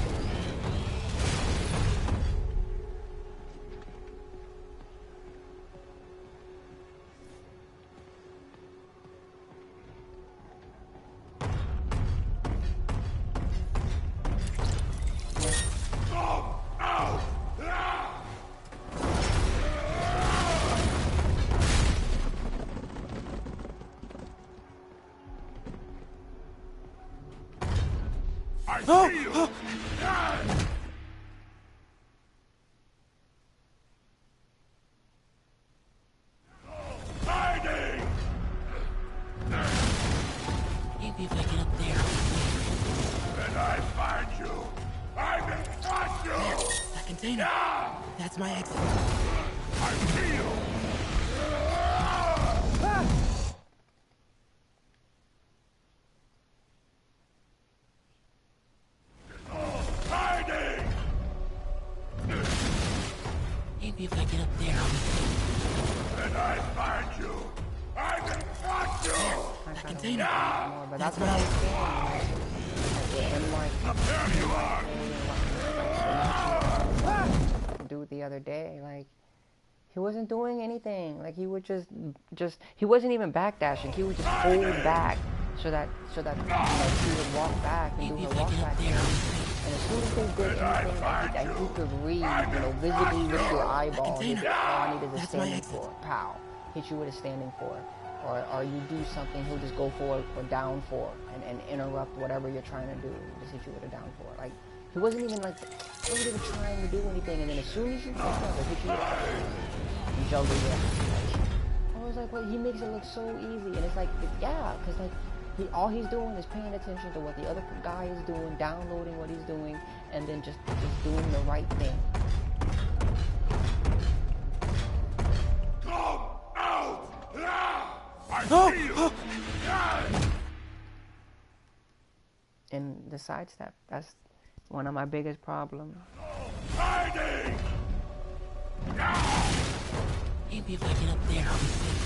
I see you. Hiding. Maybe if I get up there, I'll be safe. And I find you. I will find you. There, that container. That's my exit. I see you. Hiding. Maybe if I get up there, I'll be safe. And I find you. I will find you. That container. More, but that's That's what I my was saying. And like, There you are. dude the other day, like he wasn't doing anything. Like he would just he wasn't even backdashing. He would just hold back so that like, he would walk back and Maybe do if her I walk get up back. there, I'll be safe. And as soon as they did anything that you could read, visibly with your eyeball, he'd be, all I need is a That's my standing exit. for. Pow. Hit you with a standing for. Or you do something, he'll just go for a down for and interrupt whatever you're trying to do. Just hit you with a down for. Like, he wasn't even trying to do anything, and then as soon as you pick up, he'll hit you with and juggle it. I was like, well, he makes it look so easy, and it's like, yeah, because like, all he's doing is paying attention to what the other guy is doing, downloading what he's doing, and then just doing the right thing. Come out! I see you! And the sidestep, that's one of my biggest problems. Maybe if I get up there, I'll be safe.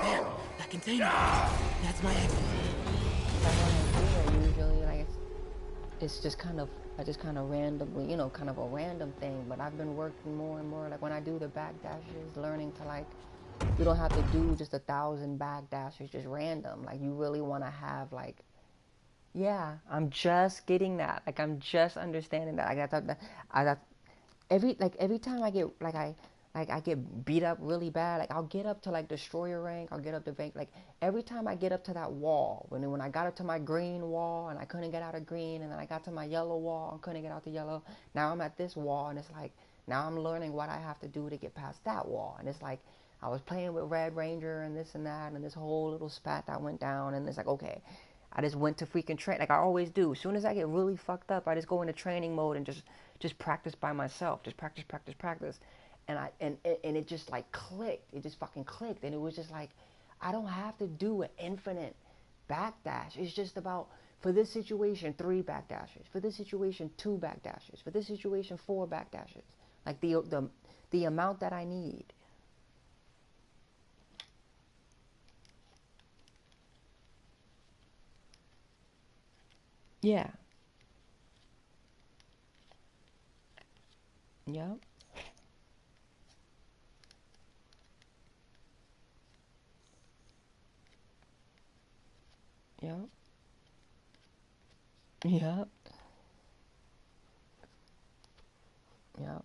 There, that container. That's my exit. Usually, like, it's just kind of, I just kind of randomly, you know, kind of a random thing, but I've been working more and more, like when I do the back dashes, learning to like, you don't have to do just 1,000 back dashes, just random. Like you really want to have like, yeah, I'm just getting that. Like I'm just understanding that. I got every time I get I get beat up really bad. Like I'll get up to like destroyer rank. I'll get up to bank. Like every time I get up to that wall, when I got up to my green wall and I couldn't get out of green, and then I got to my yellow wall and couldn't get out the yellow. Now I'm at this wall, and it's like now I'm learning what I have to do to get past that wall. And it's like I was playing with Red Ranger and this and that, and this whole little spat that went down, and it's like okay. I just went to freaking train like I always do. As soon as I get really fucked up, I just go into training mode and just practice by myself. Just practice. And it just like clicked. It just fucking clicked. And it was just like, I don't have to do an infinite backdash. It's just about, for this situation, 3 backdashes. For this situation, 2 backdashes. For this situation, 4 backdashes. Like the amount that I need. Yeah. Yep. Yep. Yep. Yep.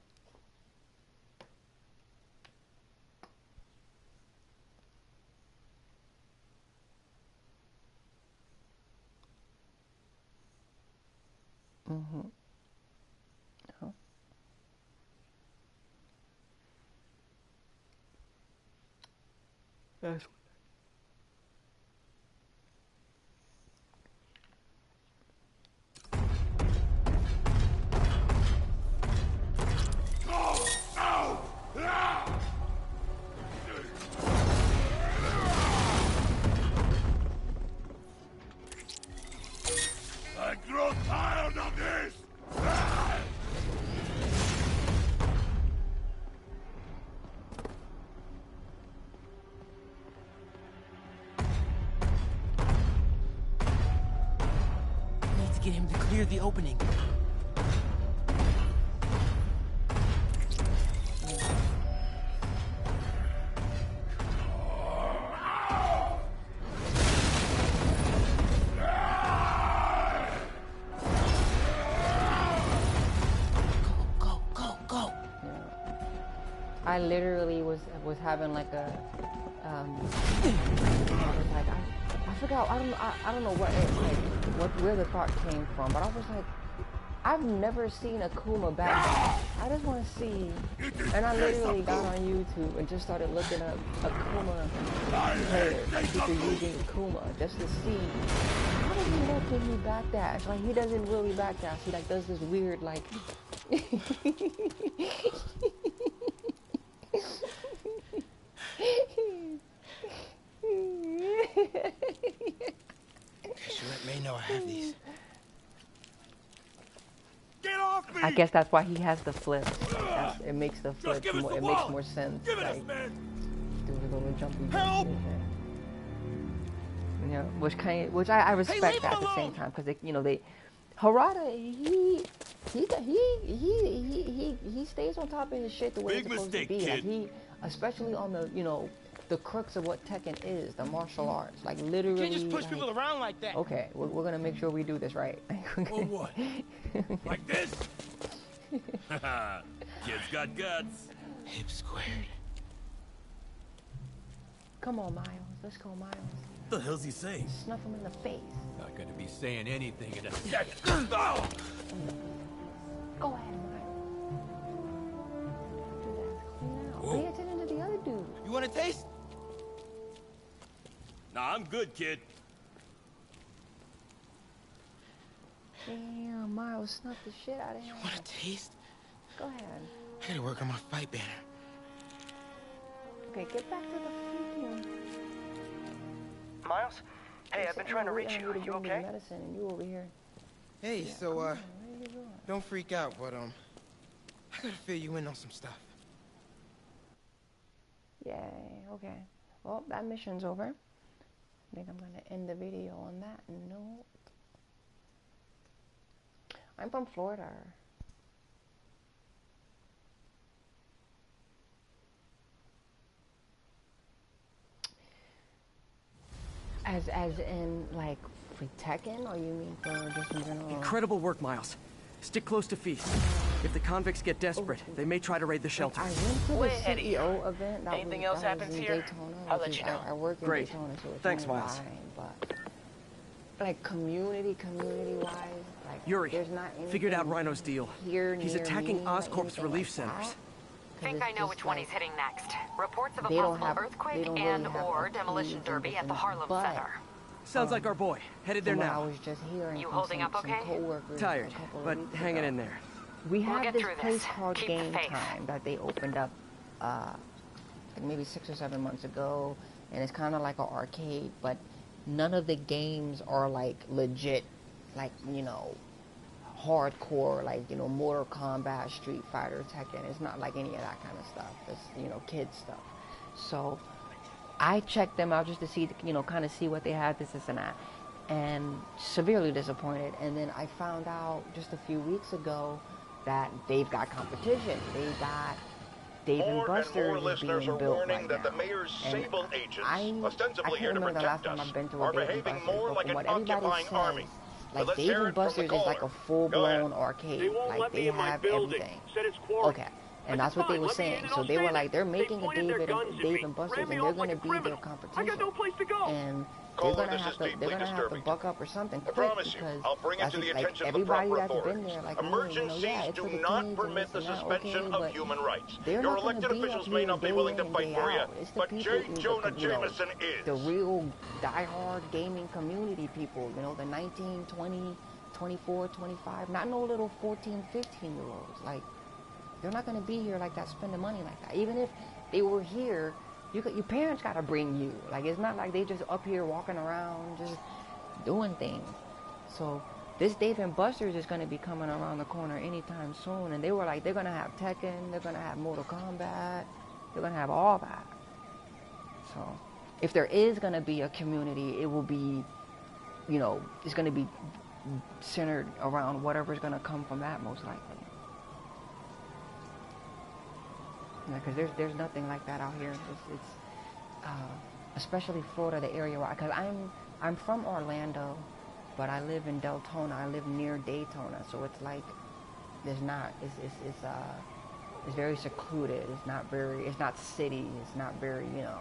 Mm-hmm. Yep. That's I grow tired of this! Need to get him to clear the opening. I literally was having like a I was like I forgot I don't know what it, like where the thought came from, but I was like I've never seen a Kuma back. I just want to see, and I literally got on YouTube and just started looking up Akuma players, people using Akuma, just to see how does he know can he backdash? Like he doesn't really backdash. He like does this weird like. Should let May know I have these. Get off me! I guess that's why he has the flip. Like it makes the flip more. It makes more sense. Give it like, us, man! do the little jumpy. Help! You know, which I respect that at the same time because they, you know, they Harada he stays on top of his shit the way it's supposed to be. Like he, especially on the, you know, the crux of what Tekken is, the martial arts. Like literally. You can't just push people around like that. Okay, we're gonna make sure we do this right. Or what? Like this? Kid's got guts. Hip squared. Come on, Miles. Let's go, Miles. What the hell's he saying? Snuff him in the face. Not gonna be saying anything in a second. Go ahead, Miles. Do that. Clean out. Pay attention to the other dude. You want a taste? Nah, I'm good, kid. Damn, Miles snuffed the shit out of him. You want a taste? Go ahead. I gotta work on my fight banner. Okay, get back to the freaking. Miles? Hey, I've been trying to reach you. You okay? Medicine and you over here. Hey, Yeah, so where you going? don't freak out, but I gotta fill you in on some stuff. Yay, okay. Well, that mission's over. I think I'm gonna end the video on that note. I'm from Florida. As in, like, for Tekken, or you mean for just in general? Incredible work, Miles. Stick close to Feast. If the convicts get desperate, they may try to raid the shelter. I went to the CEO event. Anything else happens here? Daytona, I'll let you know. I work in Great. Daytona, so it's Thanks, only Miles. fine, but like community-wise, like Yuri, there's not figured out anything Rhino's deal. here He's near attacking me, like Oscorp's anything relief like centers. that. Think I know which one he's hitting next. Reports of a They don't possible have- they earthquake don't really and have or arcades demolition and derby at the things, Harlem but, Center. Sounds like our boy. Headed there from what now. I was just hearing You from holding some up okay? coworkers Tired, a couple of but weeks hanging ago. in there. We We'll have get this through place this. called Keep the Game faith. Time that they opened up like maybe 6 or 7 months ago, and it's kind of like an arcade, but none of the games are like legit, like, you know, hardcore, like, you know, Mortal Kombat, Street Fighter, Tekken. It's not like any of that kind of stuff. It's, you know, kids stuff. So I checked them out just to see, you know, kind of see what they had, this and that, and severely disappointed. And then I found out just a few weeks ago that they've got competition. They got Dave and Buster's is being built right now. The mayor's And sable agents, I ostensibly can't here to remember the last protect time us, I've been to are a Dave and behaving Buster's, more but like from an what everybody occupying says, army. like Let's Dave hear and it from Buster's the is like a caller. full-blown arcade. They won't Like let they me in my have building. everything. Said it's quarantine. Okay. And that's what they were saying. So they were like, they're making a Dave and Buster's, and they're going to be their competition. I got no place to go. And Caller, they're this gonna is have to deeply disturbing. buck up or something I quick, promise you, because I'll bring it that's to the like attention of the everybody proper that's been authorities. there, like Emergencies me, you know, yeah, it's do for the not kids permit and the this and that, suspension okay, of but human rights. they're Your not gonna elected be officials up may here not be day willing in to and fight day for you, out. It's the but people, J. Jonah you know, Jameson is. the real diehard gaming community people, you know, the 19, 20, 24, 25, not no little 14, 15-year-olds. Like, they're not going to be here like that, spending money like that. Even if they were here, your parents got to bring you. Like, it's not like they just up here walking around just doing things. So this Dave and Buster's is going to be coming around the corner anytime soon. And they were like, they're going to have Tekken, they're going to have Mortal Kombat, they're going to have all that. So if there is going to be a community, it will be, you know, it's going to be centered around whatever's going to come from that, most likely. Because there's nothing like that out here. It's especially Florida, the area where, because I'm from Orlando, but I live in Deltona. I live near Daytona, so it's like there's not. It's very secluded. It's not city. It's not very, you know,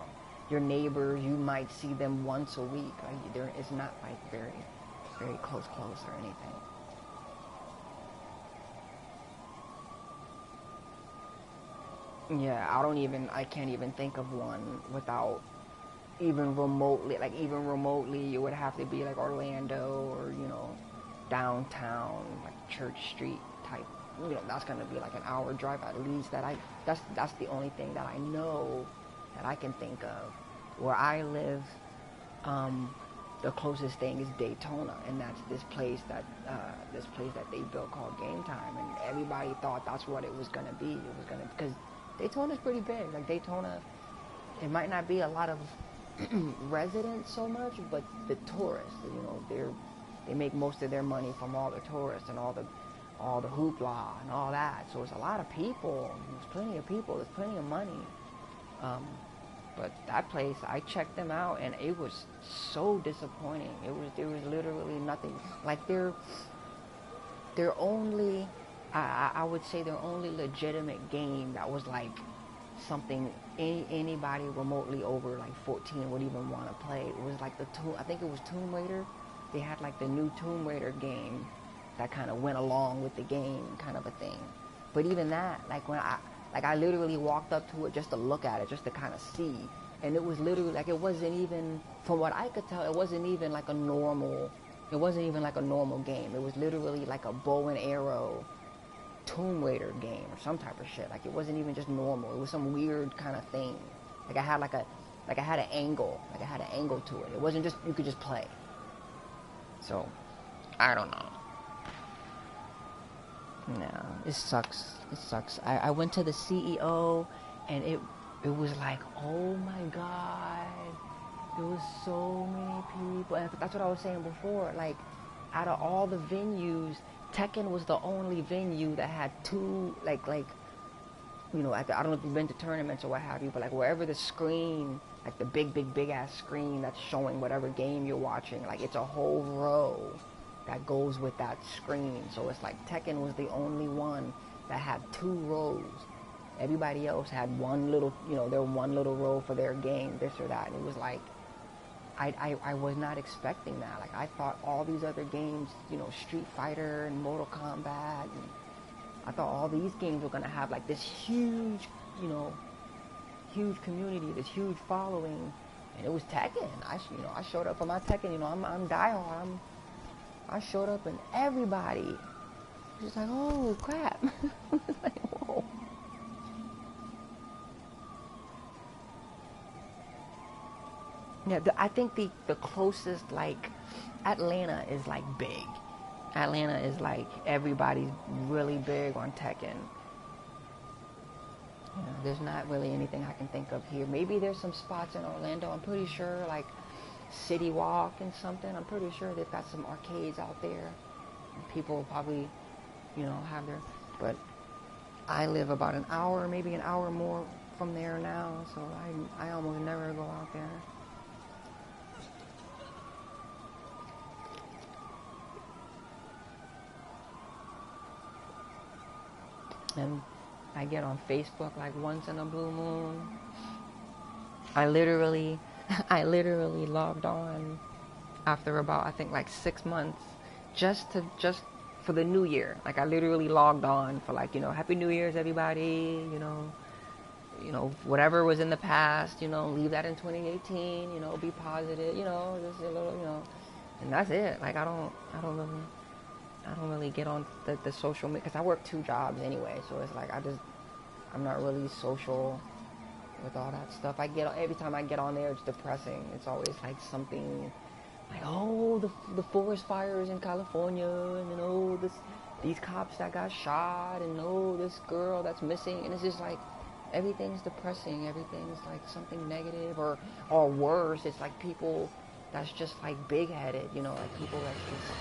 your neighbors. You might see them once a week. Like it's not like very close or anything. Yeah, I can't even think of one without even remotely, you would have to be like Orlando or, you know, downtown, like Church Street type. You know, that's going to be like an hour drive at least. That's the only thing that I know that I can think of. Where I live, the closest thing is Daytona, and that's this place that they built called Game Time, and everybody thought that's what it was going to be. It was going to, because Daytona's pretty big. Like Daytona, it might not be a lot of residents so much, but the tourists, you know, they make most of their money from all the tourists and all the hoopla and all that. So it's a lot of people. There's plenty of people. There's plenty of money. But that place, I checked them out, and it was so disappointing. There was literally nothing. Like their only, I would say their only legitimate game that was like something anybody remotely over like 14 would even want to play. It was like I think it was Tomb Raider. They had like the new Tomb Raider game that kind of went along with the game, kind of a thing. But even that, like when I literally walked up to it just to look at it, just to kind of see, and it was literally like, it wasn't even, from what I could tell, it wasn't even like a normal game. It was literally like a bow and arrow Tomb Raider game or some type of shit. Like it wasn't even just normal. It was some weird kind of thing. Like I had an angle to it. It wasn't just, you could just play. So, I don't know. No, it sucks. It sucks. I went to the CEO, and it was like, oh my god, there was so many people. And that's what I was saying before. Like, out of all the venues, Tekken was the only venue that had two, like you know, I don't know if you've been to tournaments or what have you, but like wherever the screen, like the big ass screen that's showing whatever game you're watching, like it's a whole row that goes with that screen. So it's like Tekken was the only one that had two rows. Everybody else had one little, you know, their one little row for their game, this or that. And it was like, I was not expecting that. Like, I thought all these other games, you know, Street Fighter and Mortal Kombat, and I thought all these games were going to have like this huge, you know, huge community, this huge following. And it was Tekken. I showed up for my Tekken, you know, I'm diehard. I showed up and everybody was just like, oh crap. Like, whoa. Yeah, I think the closest, like, Atlanta is like big. Atlanta is like, everybody's really big on Tekken. You know, there's not really anything I can think of here. Maybe there's some spots in Orlando. I'm pretty sure, like City Walk and something. I'm pretty sure they've got some arcades out there. And people probably, you know, have their. But I live about an hour, maybe an hour more from there now, so I almost never go out there. And I get on Facebook like once in a blue moon. I literally logged on after about, I think, like 6 months just for the new year. Like, I literally logged on for, like, you know, Happy New Year's everybody, you know, whatever was in the past, you know, leave that in 2018, you know, be positive, you know, just a little, you know, and that's it. Like, I don't really get on the social media, because I work 2 jobs anyway, so it's like I'm not really social with all that stuff. Every time I get on there, it's depressing. It's always like something like, oh, the forest fires in California, and then, oh, these cops that got shot, and oh, this girl that's missing, and it's just like, everything's depressing, everything's like something negative, or worse, it's like people that's just like big-headed, you know, like people that's just,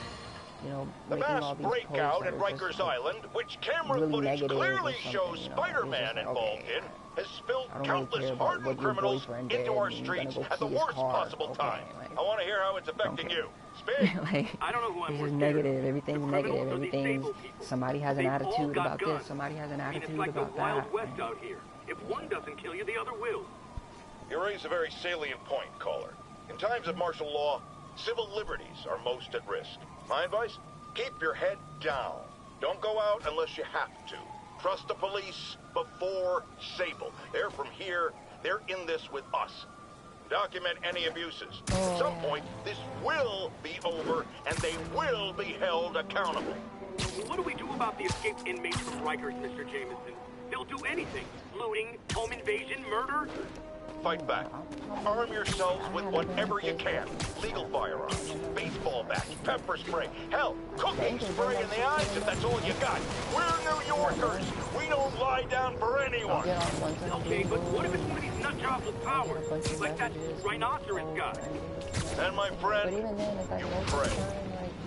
you know, the mass breakout at Rikers Island, which camera really footage clearly shows Spider-Man involved in, has spilled countless hardened criminals into our streets at the worst possible time. I want to hear how it's affecting you. Speak. Like, I don't know who I'm it's more just scared negative. of. Everything's negative. Everything's somebody has an attitude about this. Somebody has an attitude about that. It's like the Wild West out here. If one doesn't kill you, the other will. You raise a very salient point, caller. In times of martial law, civil liberties are most at risk. My advice? Keep your head down. Don't go out unless you have to. Trust the police before Sable. They're from here. They're in this with us. Document any abuses. At some point, this will be over, and they will be held accountable. What do we do about the escaped inmates from Rikers, Mr. Jameson? They'll do anything. Looting, home invasion, murder. Fight back. Arm yourselves with whatever you can. Legal firearms, baseball bats, pepper spray, hell, cooking spray in the eyes if that's all you got. We're New Yorkers. We don't lie down for anyone. Okay, but what if it's one of these nutjobs with power? Like that Rhinoceros guy? And my friend, you pray.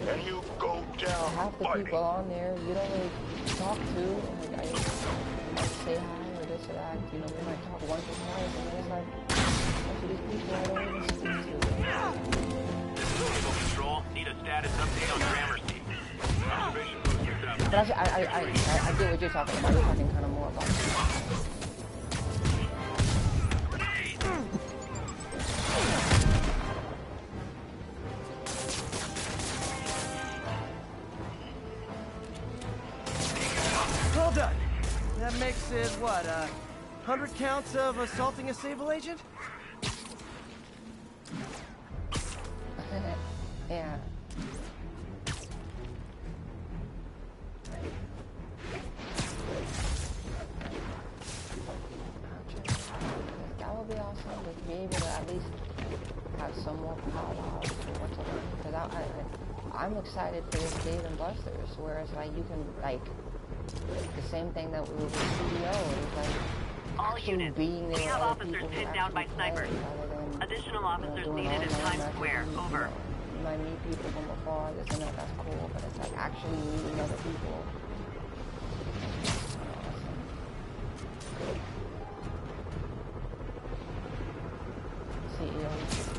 And you go down half the fighting. people on there you don't really talk to. Like, I might say hi or this or that. You know, we might talk once or twice, and then it's like, most of these people I don't even speak to. Vehicle control, need a status update on Gramercy. Observation post established. But actually, I get what you're talking about. You're talking kind of more about. Well done. That makes it, what, 100 counts of assaulting a Sable agent? Yeah. That would be awesome to be able to at least have some more power. Because I'm excited for this Dave and Buster's, where it's like you can like the same thing that we were with CDO. It's like All actually units, being there we with have other officers people who pinned down by actually snipers. play rather than Additional officers doing needed in online Times messages. Square. Over. You might meet people from afar, this and that, that's cool, but it's like actually meeting other people. CEO is cool.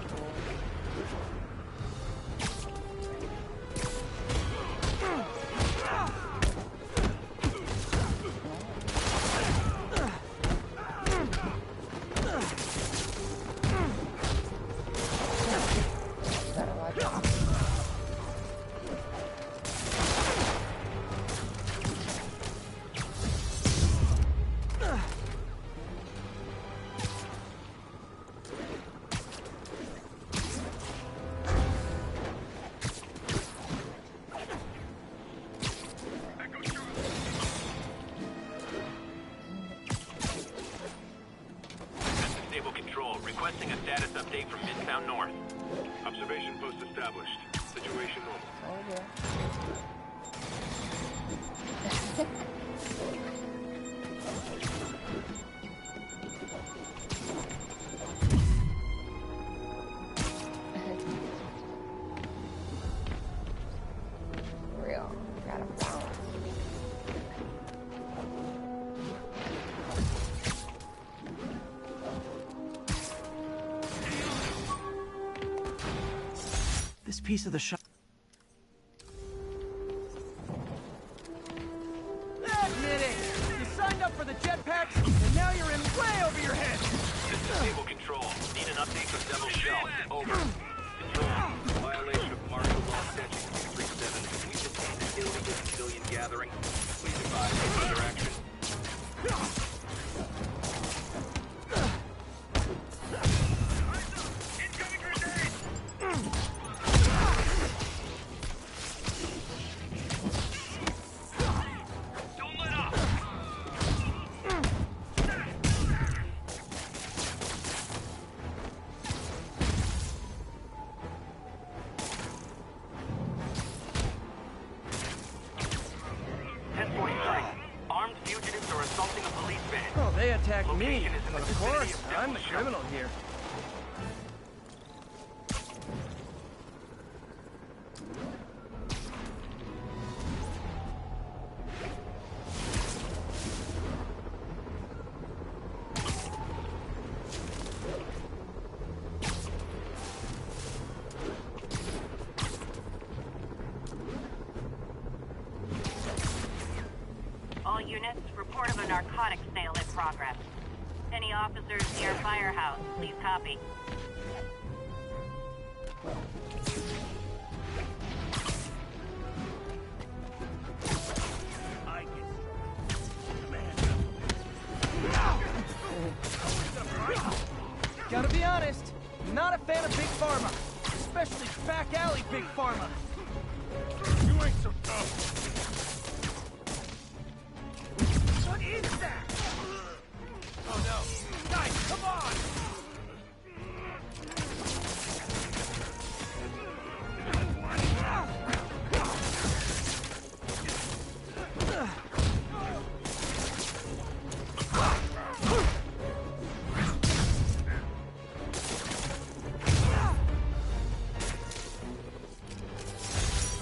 Stable Control, requesting a status update from Midtown North. Observation post established. Situation normal. Okay. Real. Gotta balance. This piece of the shop. Admit it! You signed up for the jetpacks, and now you're in way over your head! This is Stable Control. Need an update from Devil Shell. Over. Control. Violation of martial law section 237. We detained an illegal civilian gathering. Please advise further action. Incoming grenade! Don't let up! Armed fugitives are assaulting a police van. Oh, they attacked me. Location is in But the of course, vicinity of I'm the Devil criminal here. All units, report of a narcotics sale in progress. Any officers near Firehouse, please copy. Gotta be honest, not a fan of Big Pharma. Especially back alley Big Pharma. You ain't so tough. What is that? Oh no. Guys, come on!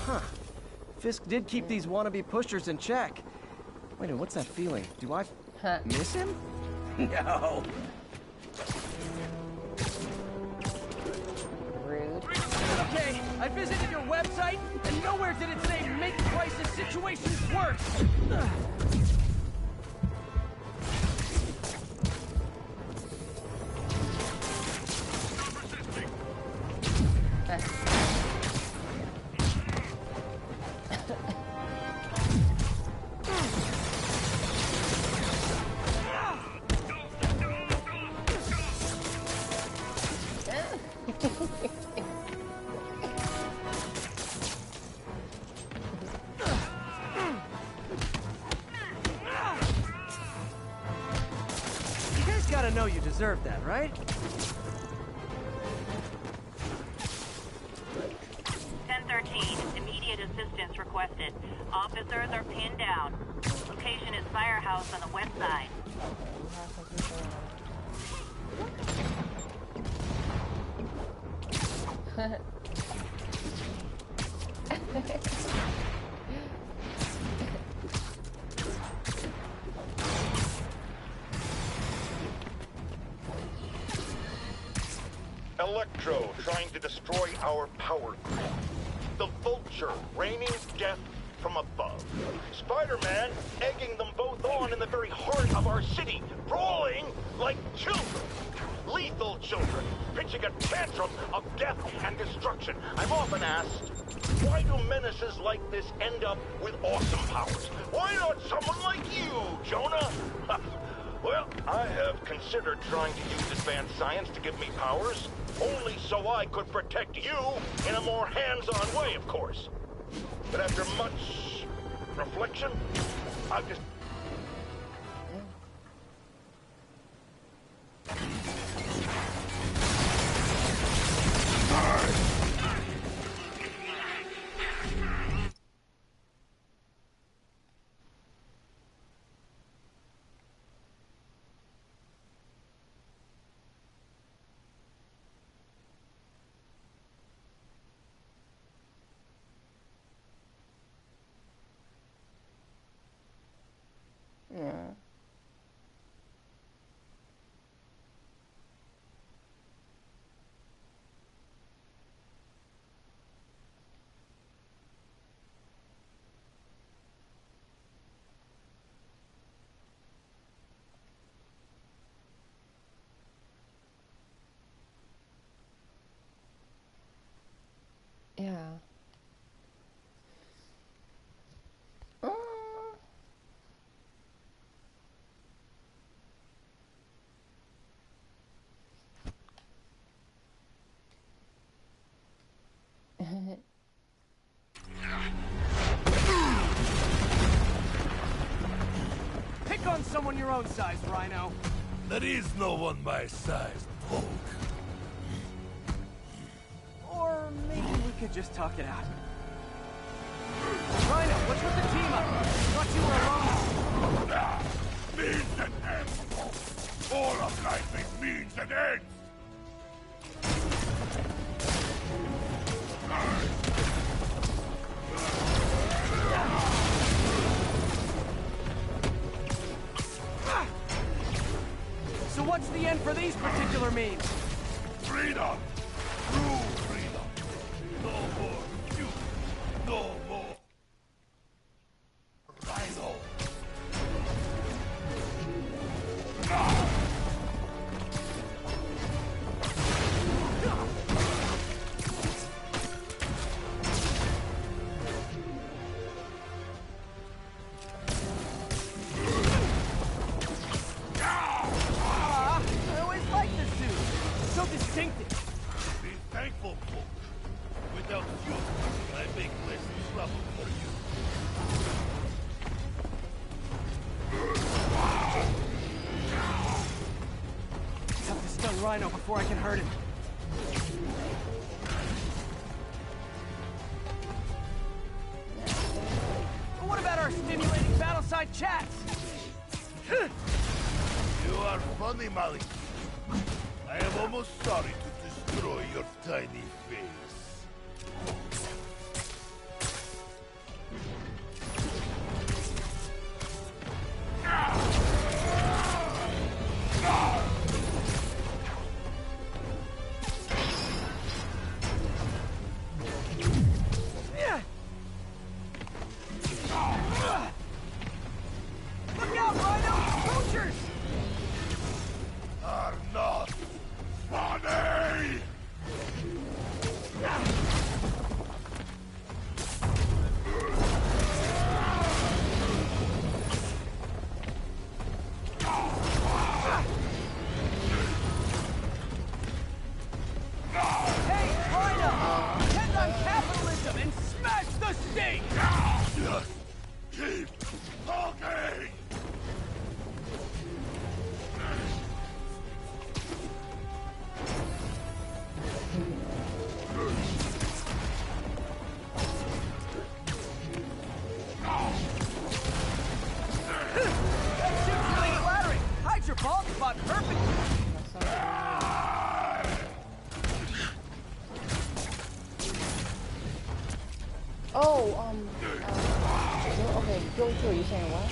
Huh. Fisk did keep these wannabe pushers in check. Wait a minute, what's that feeling? Do I miss him? No. Rude. Okay, I visited your website, and nowhere did it say make crisis situations worse. You guys gotta know you deserve that, right? 1013, Immediate assistance requested. Officers are pinned down. Location is Firehouse on the west side. Electro trying to destroy our power grid. The Vulture raining death from above. Spider-Man egging them both on in the very heart of our city, brawling like children. Lethal children, pitching a tantrum of death and destruction. I'm often asked, why do menaces like this end up with awesome powers? Why not someone like you, Jonah? Well, I have considered trying to use advanced science to give me powers, only so I could protect you in a more hands-on way, of course. But after much reflection, I've just... Yeah. Yeah. Pick on someone your own size, Rhino. There is no one my size, Hulk. Or maybe we could just talk it out. Rhino, what's with the team up? Thought you were alone. Means and ends. All of life is means and ends. So what's the end for these particular memes? Freedom! True freedom! No more you! No more Rhino! I always liked this suit. So distinctive. Be thankful, Hulk. Without you, I make less trouble for you. Have to stun Rhino before I can hurt him. What about our stimulating battleside chats? You are funny, Molly. I am almost sorry to destroy your tiny face. Look out, Rhino! Poachers! Are not funny! Oh, okay, go through. You saying what?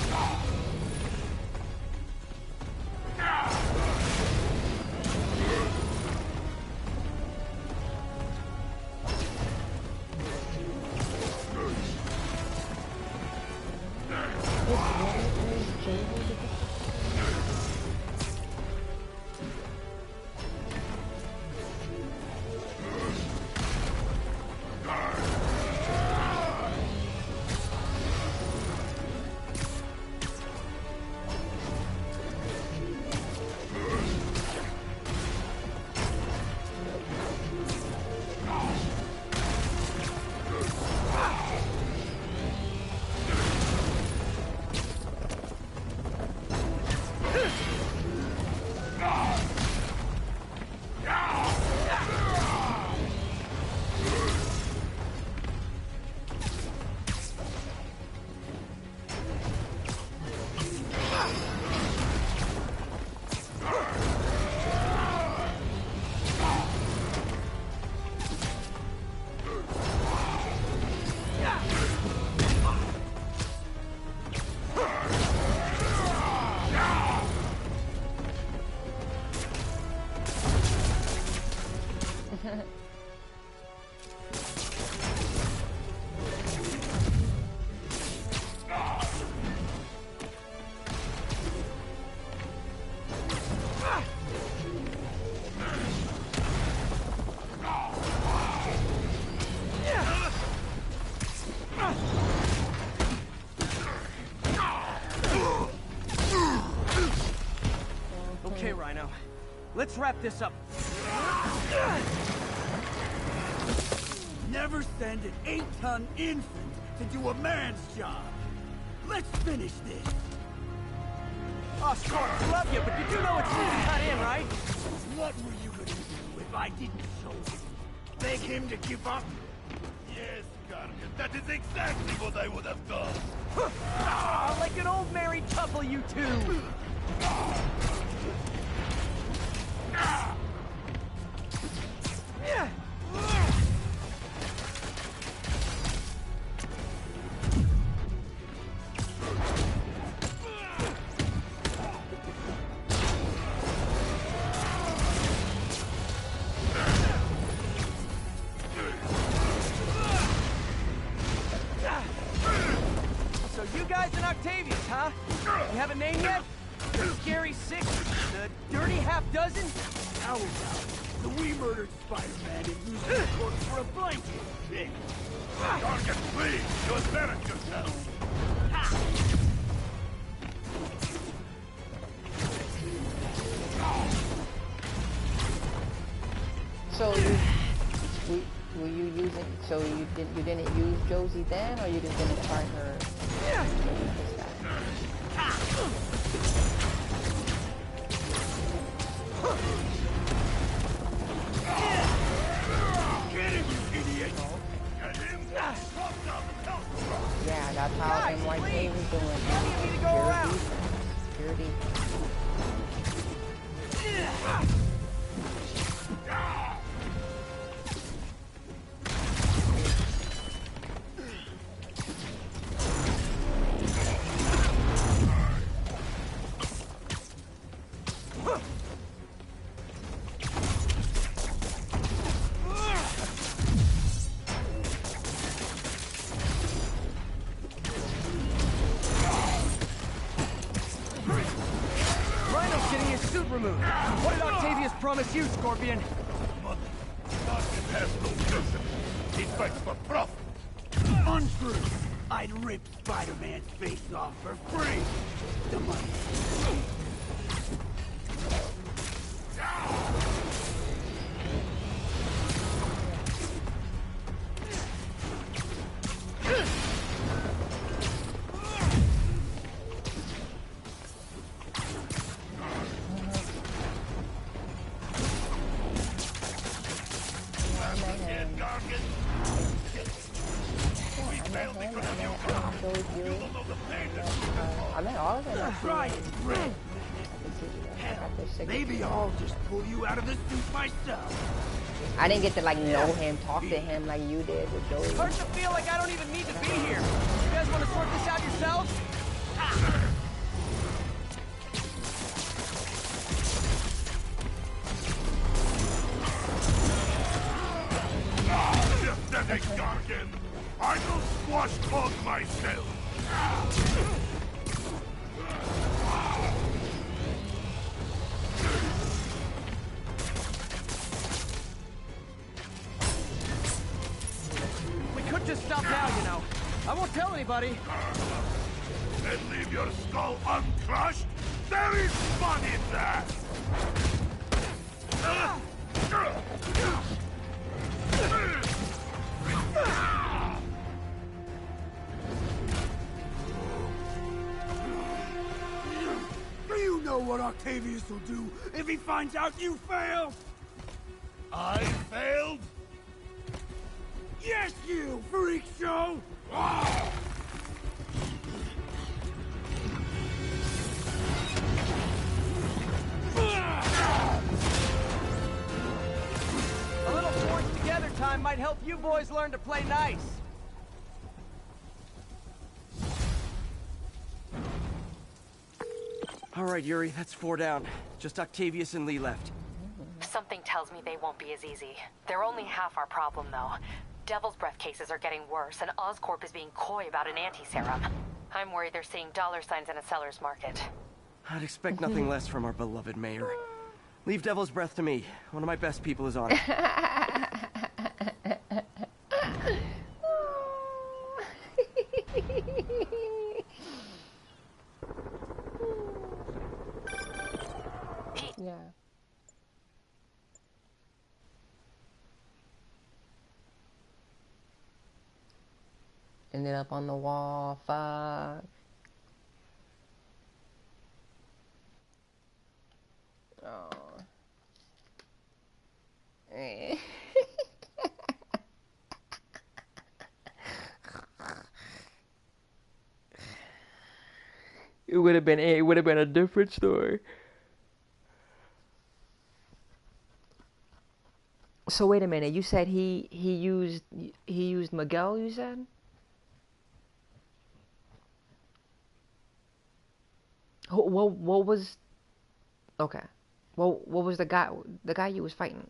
Okay, Rhino. Let's wrap this up. Never send an 8-ton infant to do a man's job. Let's finish this. Oh, Scorp, love you, but you do know it's cut in, right? What were you gonna do if I didn't show him? Beg him to give up? Yes, Guardian, that is exactly what I would have done. Like an old married couple, you two. So you guys in Octavius, huh? You have a name yet? The Scary Six? The Dirty Half Dozen? How about the we murdered Spider-Man and used his corpse for a blanket? Guardian, please, you embarrass yourself. So were you using? So you didn't use Josie then, or you just didn't try her? This guy. Get him, you idiot! Get him! Yeah, that's how NYK was doing. Pure defense. Rhino's getting his suit removed. What did Octavius promise you, Scorpion? Mother, Guardian has no business. He fights for profit. Untrue. I'd rip Spider-Man's face off for free. The money. I met all of them. Try it, Red. Hell, maybe I'll just pull you out of the suit myself. I didn't get to like know him, talk to him like you did with Joey. Hurts to feel like I don't even need to be here. You guys want to sort this out yourselves? Just that they gone again. I will squash Cog myself. We could just stop now, you know. I won't tell anybody. And leave your skull uncrushed? There is fun in that! Do you know what Octavius will do if he finds out you failed? I failed? Yes, you freak show! A little forced together time might help you boys learn to play nice. All right, Yuri, that's 4 down. Just Octavius and Lee left. Something tells me they won't be as easy. They're only half our problem, though. Devil's Breath cases are getting worse, and Oscorp is being coy about an anti-serum. I'm worried they're seeing dollar signs in a seller's market. I'd expect nothing less from our beloved mayor. Leave Devil's Breath to me. One of my best people is on it. Yeah. Ended up on the wall. Fuck. Oh. Eh. It would have been a different story. So wait a minute. You said he used Miguel, you said? What was okay. Well, what was the guy you was fighting?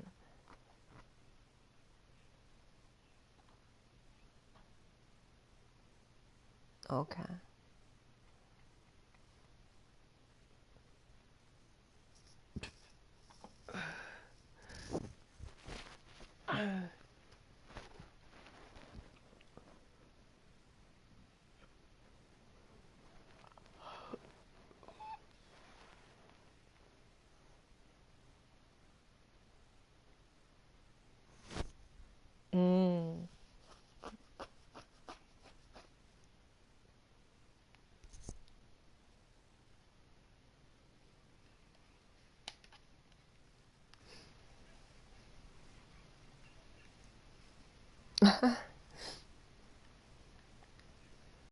Okay. Mm.